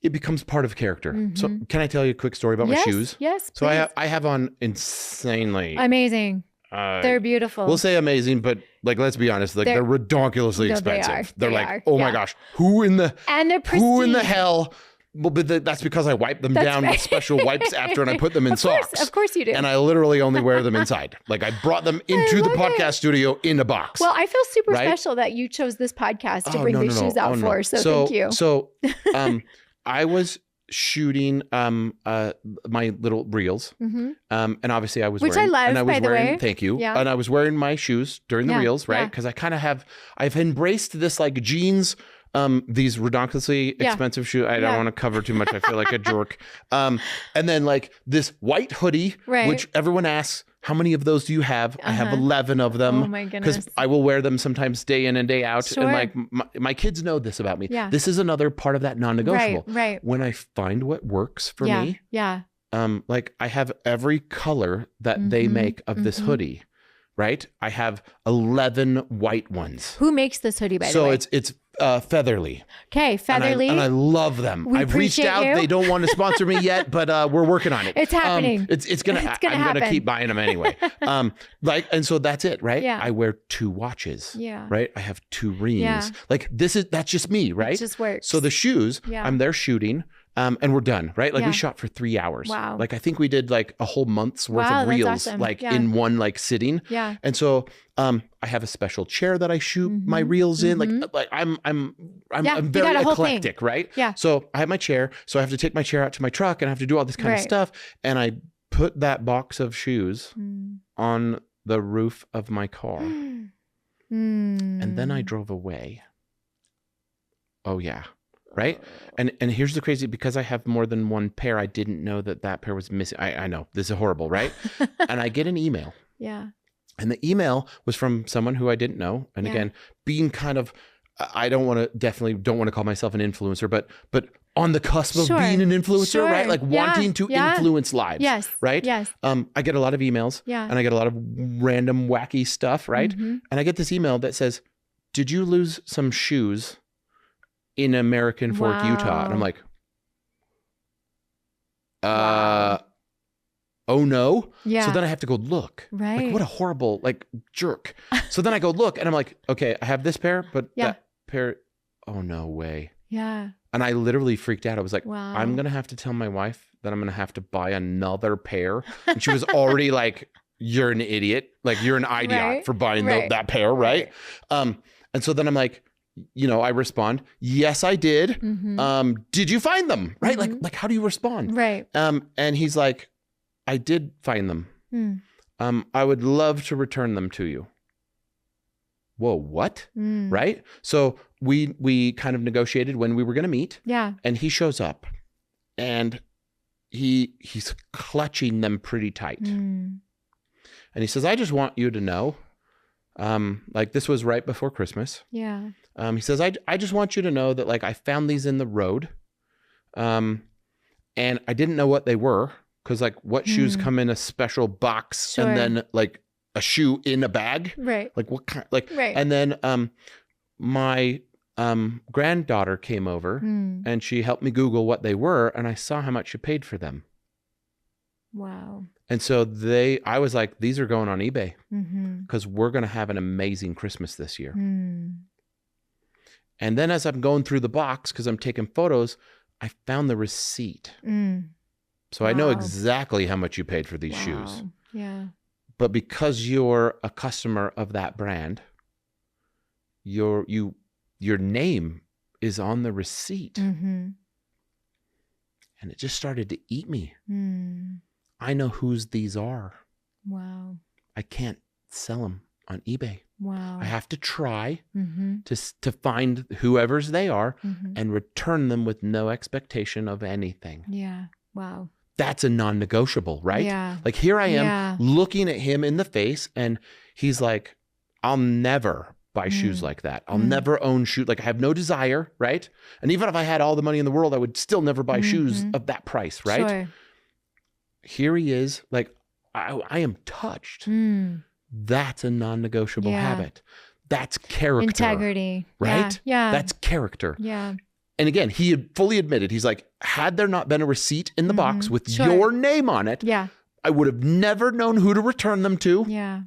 it becomes part of character. So can I tell you a quick story about my shoes? Yes. So I have on insanely amazing. They're beautiful. We'll say amazing, but like, let's be honest, like they're redonkulously expensive. They're like, oh my gosh, who in the hell? Well, but that's because I wipe them down with special wipes after, and I put them in socks. Of course you do. And I literally only wear them inside. Like I brought them into the podcast studio in a box. Well, I feel super special that you chose this podcast to bring these shoes out for. So thank you. So I was shooting my little reels, and obviously I was which I love, and I was by the way. Thank you. And I was wearing my shoes during the reels, right? Because I kind of I've embraced this like jeans, these redonkulously expensive shoes. I don't want to cover too much. I feel like a jerk. And then like this white hoodie, which everyone asks, how many of those do you have? I have 11 of them. Oh my goodness. Because I will wear them sometimes day in and day out. Sure. And like my kids know this about me. This is another part of that non-negotiable. Right. When I find what works for me. Like I have every color that they make of this hoodie, right? I have 11 white ones. Who makes this hoodie, by the way? So it's Featherly. Okay, Featherly. And I love them. I've reached out. They don't want to sponsor me yet, but we're working on it. It's happening. It's gonna happen. I'm gonna keep buying them anyway. And so that's it, right? Yeah. I wear 2 watches. Yeah. Right. I have 2 rings. Yeah. Like that's just me, right? It just works. So the shoes, I'm there shooting. And we're done, right? Like we shot for 3 hours. Wow. Like I think we did like a whole month's worth of reels, awesome. like in one like sitting. Yeah. And so I have a special chair that I shoot my reels in. Like I'm very eclectic, right? Yeah. So I have my chair. So I have to take my chair out to my truck and I have to do all this kind of stuff. And I put that box of shoes on the roof of my car. And then I drove away. Oh yeah. Right. And here's the crazy, because I have more than one pair, I didn't know that pair was missing. I know this is horrible. Right. And I get an email. Yeah. And the email was from someone who I didn't know. And again, being kind of, definitely don't want to call myself an influencer, but on the cusp of being an influencer, right? Like wanting to influence lives. Yes. Right. Yes. I get a lot of emails and I get a lot of random wacky stuff. Right. And I get this email that says, did you lose some shoes in American Fork, Utah? And I'm like, oh no. Yeah. So then I have to go look. Right. Like what a horrible like jerk. So then I go look and I'm like, okay, I have this pair, but that pair, oh no way. Yeah. And I literally freaked out. I was like, wow. I'm going to have to tell my wife that I'm going to have to buy another pair. And she was already like, you're an idiot. Like you're an idiot for buying that pair. Right. And so then I'm like, I respond, yes, I did. Did you find them? Right. Like how do you respond? Right. And he's like, I did find them. I would love to return them to you. Whoa, what? Right? So we kind of negotiated when we were going to meet. Yeah. And he shows up and he's clutching them pretty tight. And he says, I just want you to know, like this was right before Christmas. Yeah. He says, I just want you to know that like I found these in the road. And I didn't know what they were because like what shoes come in a special box and then like a shoe in a bag. Right. Like what kind, like, and then my granddaughter came over and she helped me Google what they were and I saw how much you paid for them. Wow. And so I was like, these are going on eBay because we're going to have an amazing Christmas this year. And then as I'm going through the box, because I'm taking photos, I found the receipt. So I know exactly how much you paid for these shoes. Yeah. But because you're a customer of that brand, your name is on the receipt. And it just started to eat me. I know whose these are. Wow. I can't sell them on eBay. Wow. I have to try to find whoever's they are and return them with no expectation of anything. Yeah. Wow. That's a non-negotiable, right? Yeah. Like here I am looking at him in the face and he's like, I'll never buy shoes like that. I'll never own shoes. Like I have no desire, right? And even if I had all the money in the world, I would still never buy shoes of that price, right? Sure. Here he is, like I am touched. That's a non-negotiable habit. That's character. Integrity. Right? Yeah. That's character. Yeah. And again, he had fully admitted, he's like, had there not been a receipt in the box with your name on it, I would have never known who to return them to. Yeah.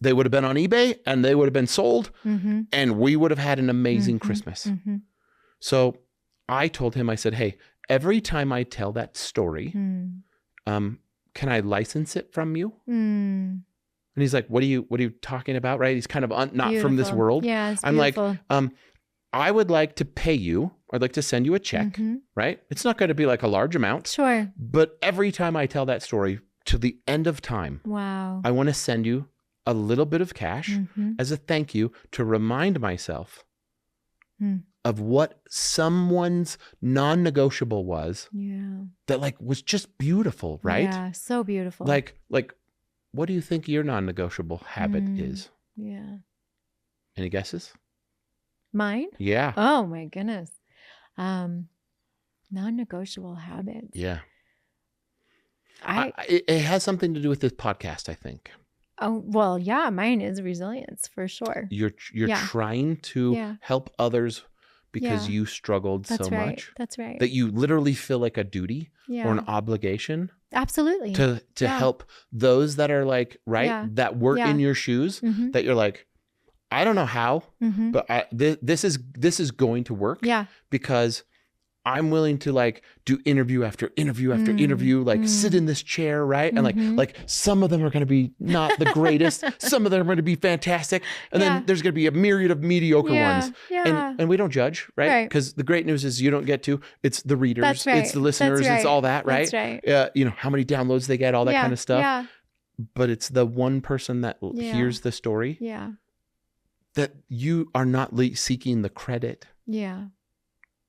They would have been on eBay and they would have been sold and we would have had an amazing Christmas. So I told him, I said, hey, every time I tell that story, can I license it from you? And he's like, what are you talking about? Right? He's kind of not from this world. Yeah, it's I'm beautiful. like, I would like to pay you. I'd like to send you a check, right? It's not going to be like a large amount. Sure. But every time I tell that story to the end of time, wow, I want to send you a little bit of cash as a thank you to remind myself of what someone's non-negotiable was. Yeah. That like was just beautiful, right? Yeah, so beautiful. Like, what do you think your non-negotiable habit is? Yeah. Any guesses? Mine? Yeah. Oh my goodness. Non-negotiable habits. Yeah. It has something to do with this podcast, I think. Oh, well, yeah, mine is resilience for sure. You're trying to help others because you struggled so much. That's right. That you literally feel like a duty or an obligation. Absolutely. To help those that are like, that were in your shoes, that you're like, I don't know how, but this is going to work because I'm willing to like do interview after interview after interview, like sit in this chair, right? And like some of them are going to be not the greatest, some of them are going to be fantastic, and then there's going to be a myriad of mediocre ones. And we don't judge, right? Because the great news is you don't get to. It's the readers, it's the listeners, it's all that, right? That's right. You know how many downloads they get, all that kind of stuff. Yeah. But it's the one person that hears the story. Yeah. That you are not seeking the credit. Yeah.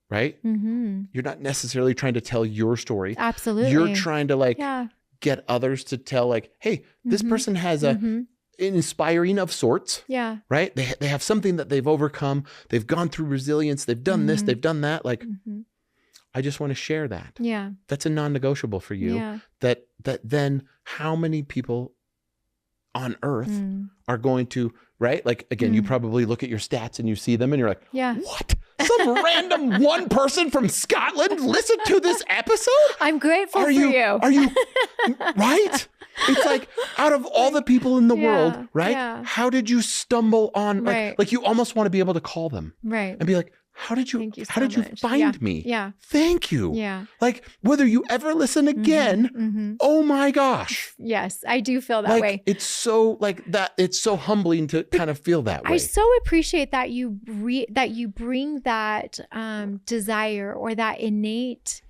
Right? You're not necessarily trying to tell your story. Absolutely. You're trying to like get others to tell like, hey, this person has an inspiring of sorts. Yeah. Right? They have something that they've overcome. They've gone through resilience. They've done this. They've done that. Like, I just want to share that. Yeah. That's a non-negotiable for you. Yeah. That then how many people on earth are going to, right? Like, again, you probably look at your stats and you see them and you're like, what? Some random one person from Scotland listened to this episode? I'm grateful for you. Are you, right? It's like, out of all the people in the world, right? Yeah. How did you stumble on, like you almost want to be able to call them. Right. And be like, how did you find me? Yeah. Thank you. Yeah. Like whether you ever listen again, oh my gosh. Yes, I do feel that way. It's so like that. It's so humbling to kind of feel that way. I so appreciate that you bring that desire or that innate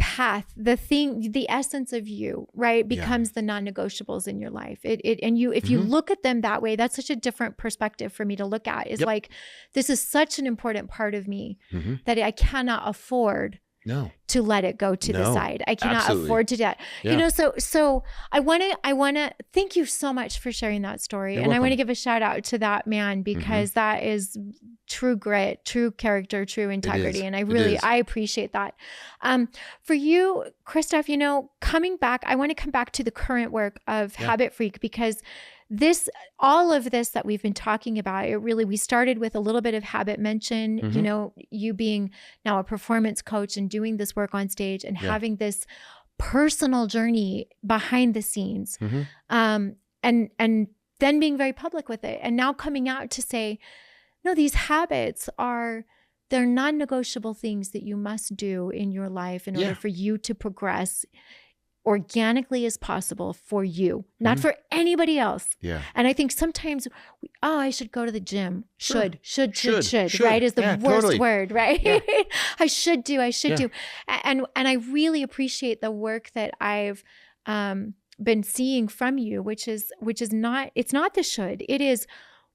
path, the essence of you, right, becomes the non-negotiables in your life. If you look at them that way, that's such a different perspective for me to look at. Is like, this is such an important part of me that I cannot afford to let it go to the side. I cannot afford to do that. You know, so I want to thank you so much for sharing that story. You're and welcome. I want to give a shout out to that man, because that is true grit, true character, true integrity. And I appreciate that. For you, Christoph, you know, coming back, I want to come back to the current work of Habit Freak, because all of this that we've been talking about, we started with a little bit of habit mention, you know, you being now a performance coach and doing this work on stage and having this personal journey behind the scenes, and then being very public with it. And now coming out to say, no, these habits they're non-negotiable things that you must do in your life in order for you to progress organically as possible for you, not for anybody else. Yeah. And I think sometimes I should go to the gym. Should, right? Is the worst word, right? Yeah. I should do. And I really appreciate the work that I've been seeing from you, which is not, it's not the should. It is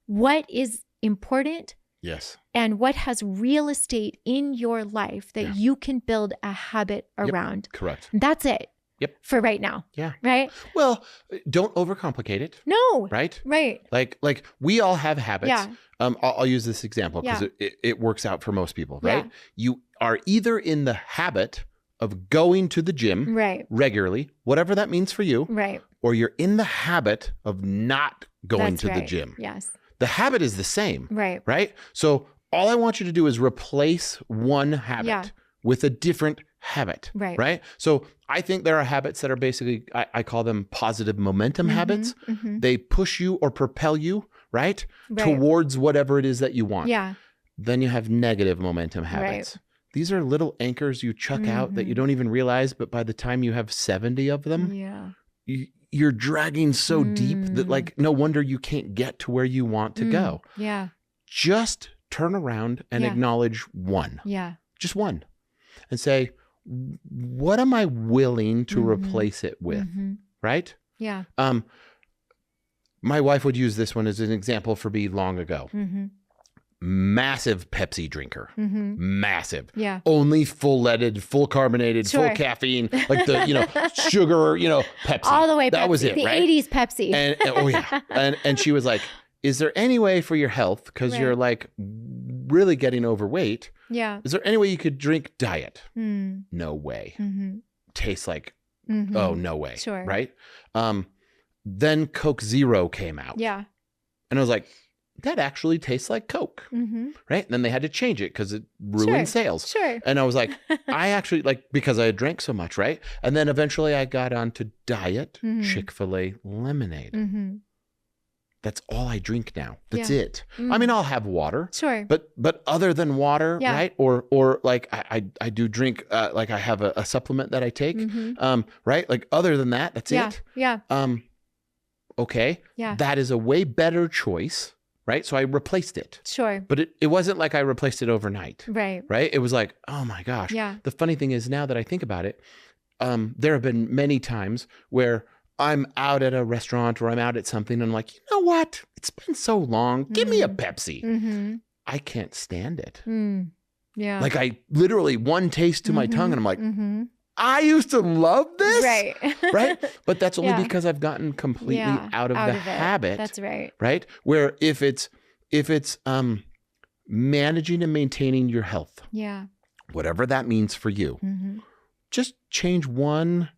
what is important. Yes. And what has real estate in your life that you can build a habit around. Correct. That's it. Yep. For right now. Yeah. Right. Well, don't overcomplicate it. No. Right. Right. Like we all have habits. Yeah. I'll use this example because it works out for most people. Right. Yeah. You are either in the habit of going to the gym regularly, whatever that means for you. Right. Or you're in the habit of not going to the gym. Yes. The habit is the same. Right. Right. So all I want you to do is replace one habit with a different habit. Right. Right. So I think there are habits that are basically, I call them positive momentum habits. They push you or propel you, right, towards whatever it is that you want. Yeah. Then you have negative momentum habits. Right. These are little anchors you chuck out that you don't even realize, but by the time you have 70 of them, you're dragging so deep that like, no wonder you can't get to where you want to go. Yeah. Just turn around and acknowledge one. Yeah. Just one. And say, what am I willing to replace it with? Right? Yeah. My wife would use this one as an example for me long ago. Massive Pepsi drinker. Massive. Yeah. Only full leaded, full carbonated, full caffeine, like the, sugar, Pepsi. All the way Pepsi. That was it, the right? 80s Pepsi. And, and she was like, is there any way for your health, because you're like really getting overweight, is there any way you could drink diet? No way. Tastes like, oh, no way. Sure. Right? Then Coke Zero came out. Yeah. And I was like, that actually tastes like Coke. Right? And then they had to change it because it ruined sales. Sure. And I was like, I actually because I had drank so much, right? And then eventually I got onto diet Chick-fil-A lemonade. That's all I drink now. That's it. I mean, I'll have water. Sure. But other than water, right? Or like I do drink, like I have a supplement that I take, right? Like other than that, that's it. Yeah. Okay. Yeah. That is a way better choice, right? So I replaced it. Sure. But it wasn't like I replaced it overnight. Right. Right? It was like, oh my gosh. Yeah. The funny thing is, now that I think about it, there have been many times where I'm out at a restaurant or I'm out at something and I'm like, you know what? It's been so long. Give me a Pepsi. I can't stand it. Yeah. Like I literally one taste to my tongue and I'm like, I used to love this. Right. Right. But that's only because I've gotten completely out of the habit. That's right. Right. Where if it's managing and maintaining your health. Yeah. Whatever that means for you. Just change one.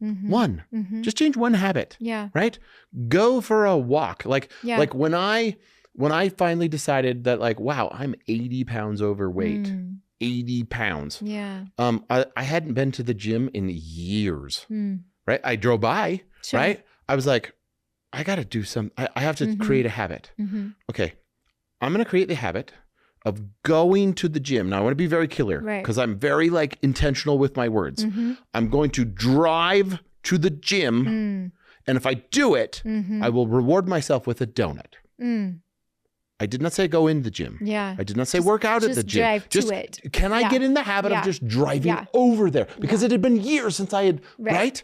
Just change one habit. Yeah. Right. Go for a walk. Like when I finally decided that like, wow, I'm 80 pounds overweight. 80 pounds. Yeah. I hadn't been to the gym in years. Right. I drove by. Sure. Right. I was like, I got to do I have to create a habit. Okay. I'm going to create the habit of going to the gym. Now I want to be very clear because I'm very like intentional with my words. I'm going to drive to the gym. And if I do it, I will reward myself with a donut. I did not say go in the gym. Yeah. I did not say work out at the gym. Drive to it. Can I get in the habit of just driving over there? Because it had been years since I had, right?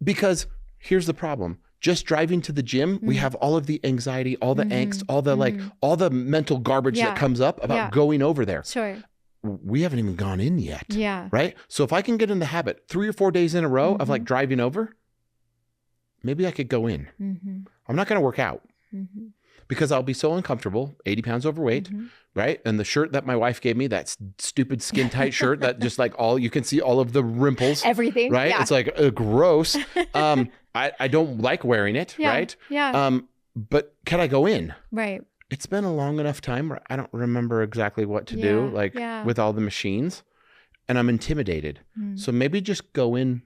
Because here's the problem. Just driving to the gym, we have all of the anxiety, all the angst, all the all the mental garbage that comes up about going over there. Sure. We haven't even gone in yet. Yeah. Right? So if I can get in the habit 3 or 4 days in a row of like driving over, maybe I could go in. I'm not going to work out. Because I'll be so uncomfortable, 80 pounds overweight, right? And the shirt that my wife gave me, that stupid skin tight shirt that just like you can see all of the rimples. Everything. Right? Yeah. It's like gross. I don't like wearing it, right? Yeah. But can I go in? Right. It's been a long enough time where I don't remember exactly what to do, like with all the machines. And I'm intimidated. So maybe just go in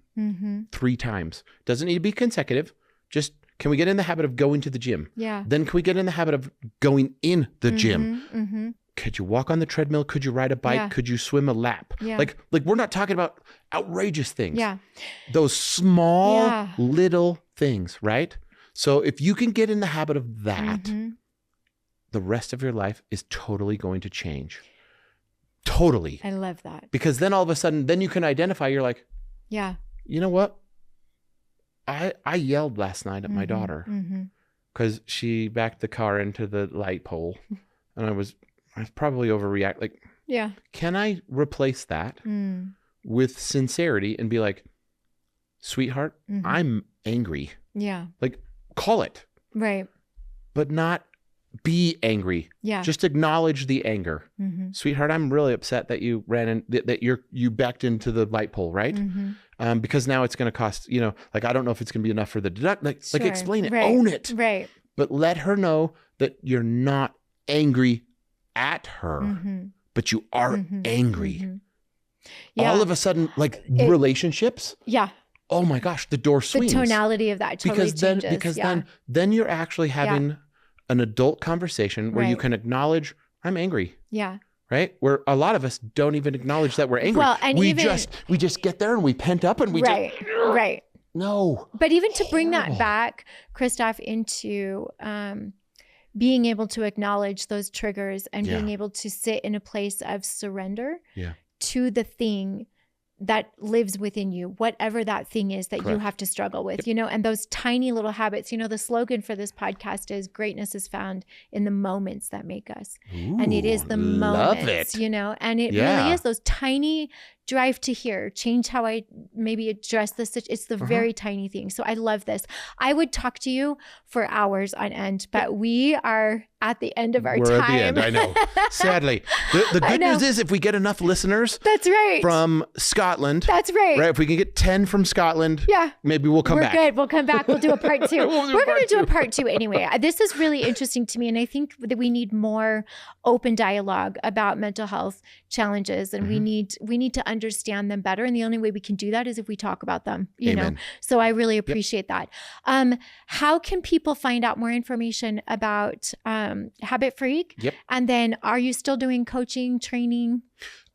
3 times. Doesn't need to be consecutive. Just can we get in the habit of going to the gym? Yeah. Then can we get in the habit of going in the gym? Could you walk on the treadmill? Could you ride a bike? Yeah. Could you swim a lap? Yeah. Like we're not talking about outrageous things. Yeah. Those small little things, right? So if you can get in the habit of that, the rest of your life is totally going to change. Totally. I love that. Because then all of a sudden, then you can identify, you're like, yeah, you know what? I yelled last night at my daughter because she backed the car into the light pole, and I was probably overreact. Like, yeah, can I replace that with sincerity and be like, sweetheart, I'm angry. Yeah, like call it right, but not be angry. Yeah, just acknowledge the anger. Sweetheart, I'm really upset that you ran in that you backed into the light pole, right? Because now it's going to cost, like, I don't know if it's going to be enough for the deduct. Like explain it, own it. Right. But let her know that you're not angry at her, but you are angry. Yeah. All of a sudden, like relationships. Yeah. Oh my gosh, the door swings. The tonality of that totally changes. Because then you're actually having an adult conversation where you can acknowledge, I'm angry. Yeah. Right? Where a lot of us don't even acknowledge that we're angry. Well, and we just get there and we pent up and we right. No. But even to bring that back, Christoph, into being able to acknowledge those triggers and being able to sit in a place of surrender to the thing that lives within you, whatever that thing is that you have to struggle with, and those tiny little habits. The slogan for this podcast is greatness is found in the moments that make us. Ooh, and it is the moments, and it really is those tiny drive to here, change how I maybe address this. It's the very tiny thing. So I love this. I would talk to you for hours on end, but we are at the end of our time. We're at the end, I know. Sadly. The good news is if we get enough listeners from Scotland. That's right. If we can get 10 from Scotland, maybe we'll come back. We're good. We'll come back. We'll do a part 2. We're going to do a part 2 anyway. This is really interesting to me. And I think that we need more open dialogue about mental health challenges. And we need to understand them better. And the only way we can do that is if we talk about them, you know? So I really appreciate that. How can people find out more information about Habit Freak? Yep. And then are you still doing coaching, training?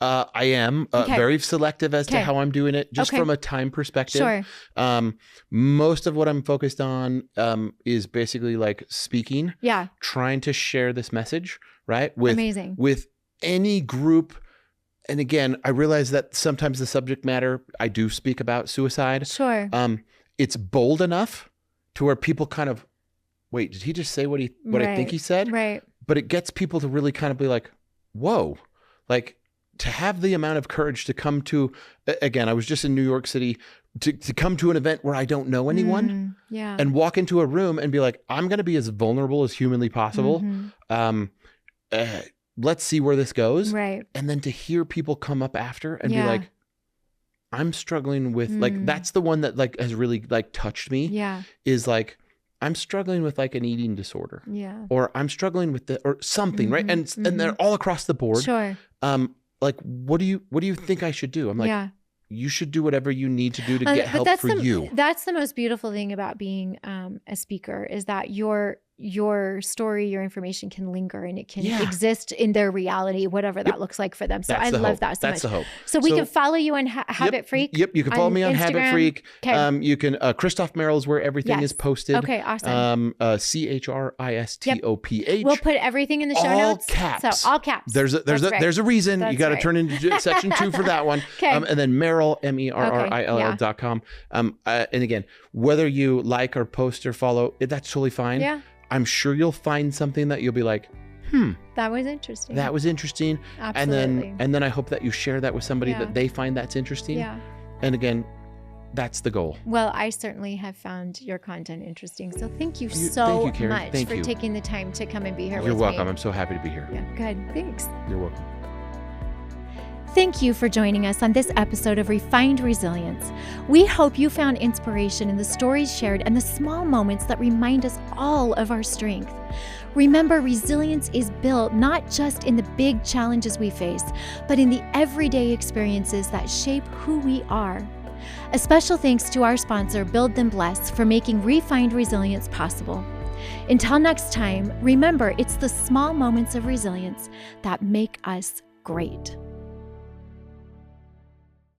I am very selective as to how I'm doing it, just from a time perspective. Sure. Most of what I'm focused on is basically like speaking, trying to share this message, right? With any group. And again, I realize that sometimes the subject matter, I do speak about suicide. Sure. It's bold enough to where people kind of, wait, did he just say what I think he said? Right. But it gets people to really kind of be like, whoa, like to have the amount of courage to come to, again, I was just in New York City, to come to an event where I don't know anyone and walk into a room and be like, I'm going to be as vulnerable as humanly possible. Let's see where this goes. Right. And then to hear people come up after and be like, I'm struggling with like, that's the one that like has really like touched me. Yeah. Is like, I'm struggling with like an eating disorder. Yeah. Or I'm struggling with or something, right? And they're all across the board. Sure. Like, what do you think I should do? I'm like, you should do whatever you need to do to get help for you. That's the most beautiful thing about being a speaker is that you're your story, your information can linger and it can exist in their reality, whatever that looks like for them. So I love that so much. That's the hope. So we can follow you on Habit Freak. Yep. You can follow me on Habit Freak. Okay. You can, Christoph Merrill is where everything is posted. Okay. Awesome. CHRISTOPH. We'll put everything in the show notes. Caps. So all caps. There's a reason. You got to turn into section 2 for that one. Okay. And then Merrill, MERRILL.com. And again, whether you like or post or follow, that's totally fine. Yeah. I'm sure you'll find something that you'll be like, that was interesting. Absolutely. And then I hope that you share that with somebody that they find that's interesting. Yeah. And again, that's the goal. Well, I certainly have found your content interesting. So thank you so much for taking the time to come and be here with me. You're welcome. I'm so happy to be here. Yeah, good. Thanks. You're welcome. Thank you for joining us on this episode of Refined Resilience. We hope you found inspiration in the stories shared and the small moments that remind us all of our strength. Remember, resilience is built not just in the big challenges we face, but in the everyday experiences that shape who we are. A special thanks to our sponsor, Build Then Bless, for making Refined Resilience possible. Until next time, remember, it's the small moments of resilience that make us great.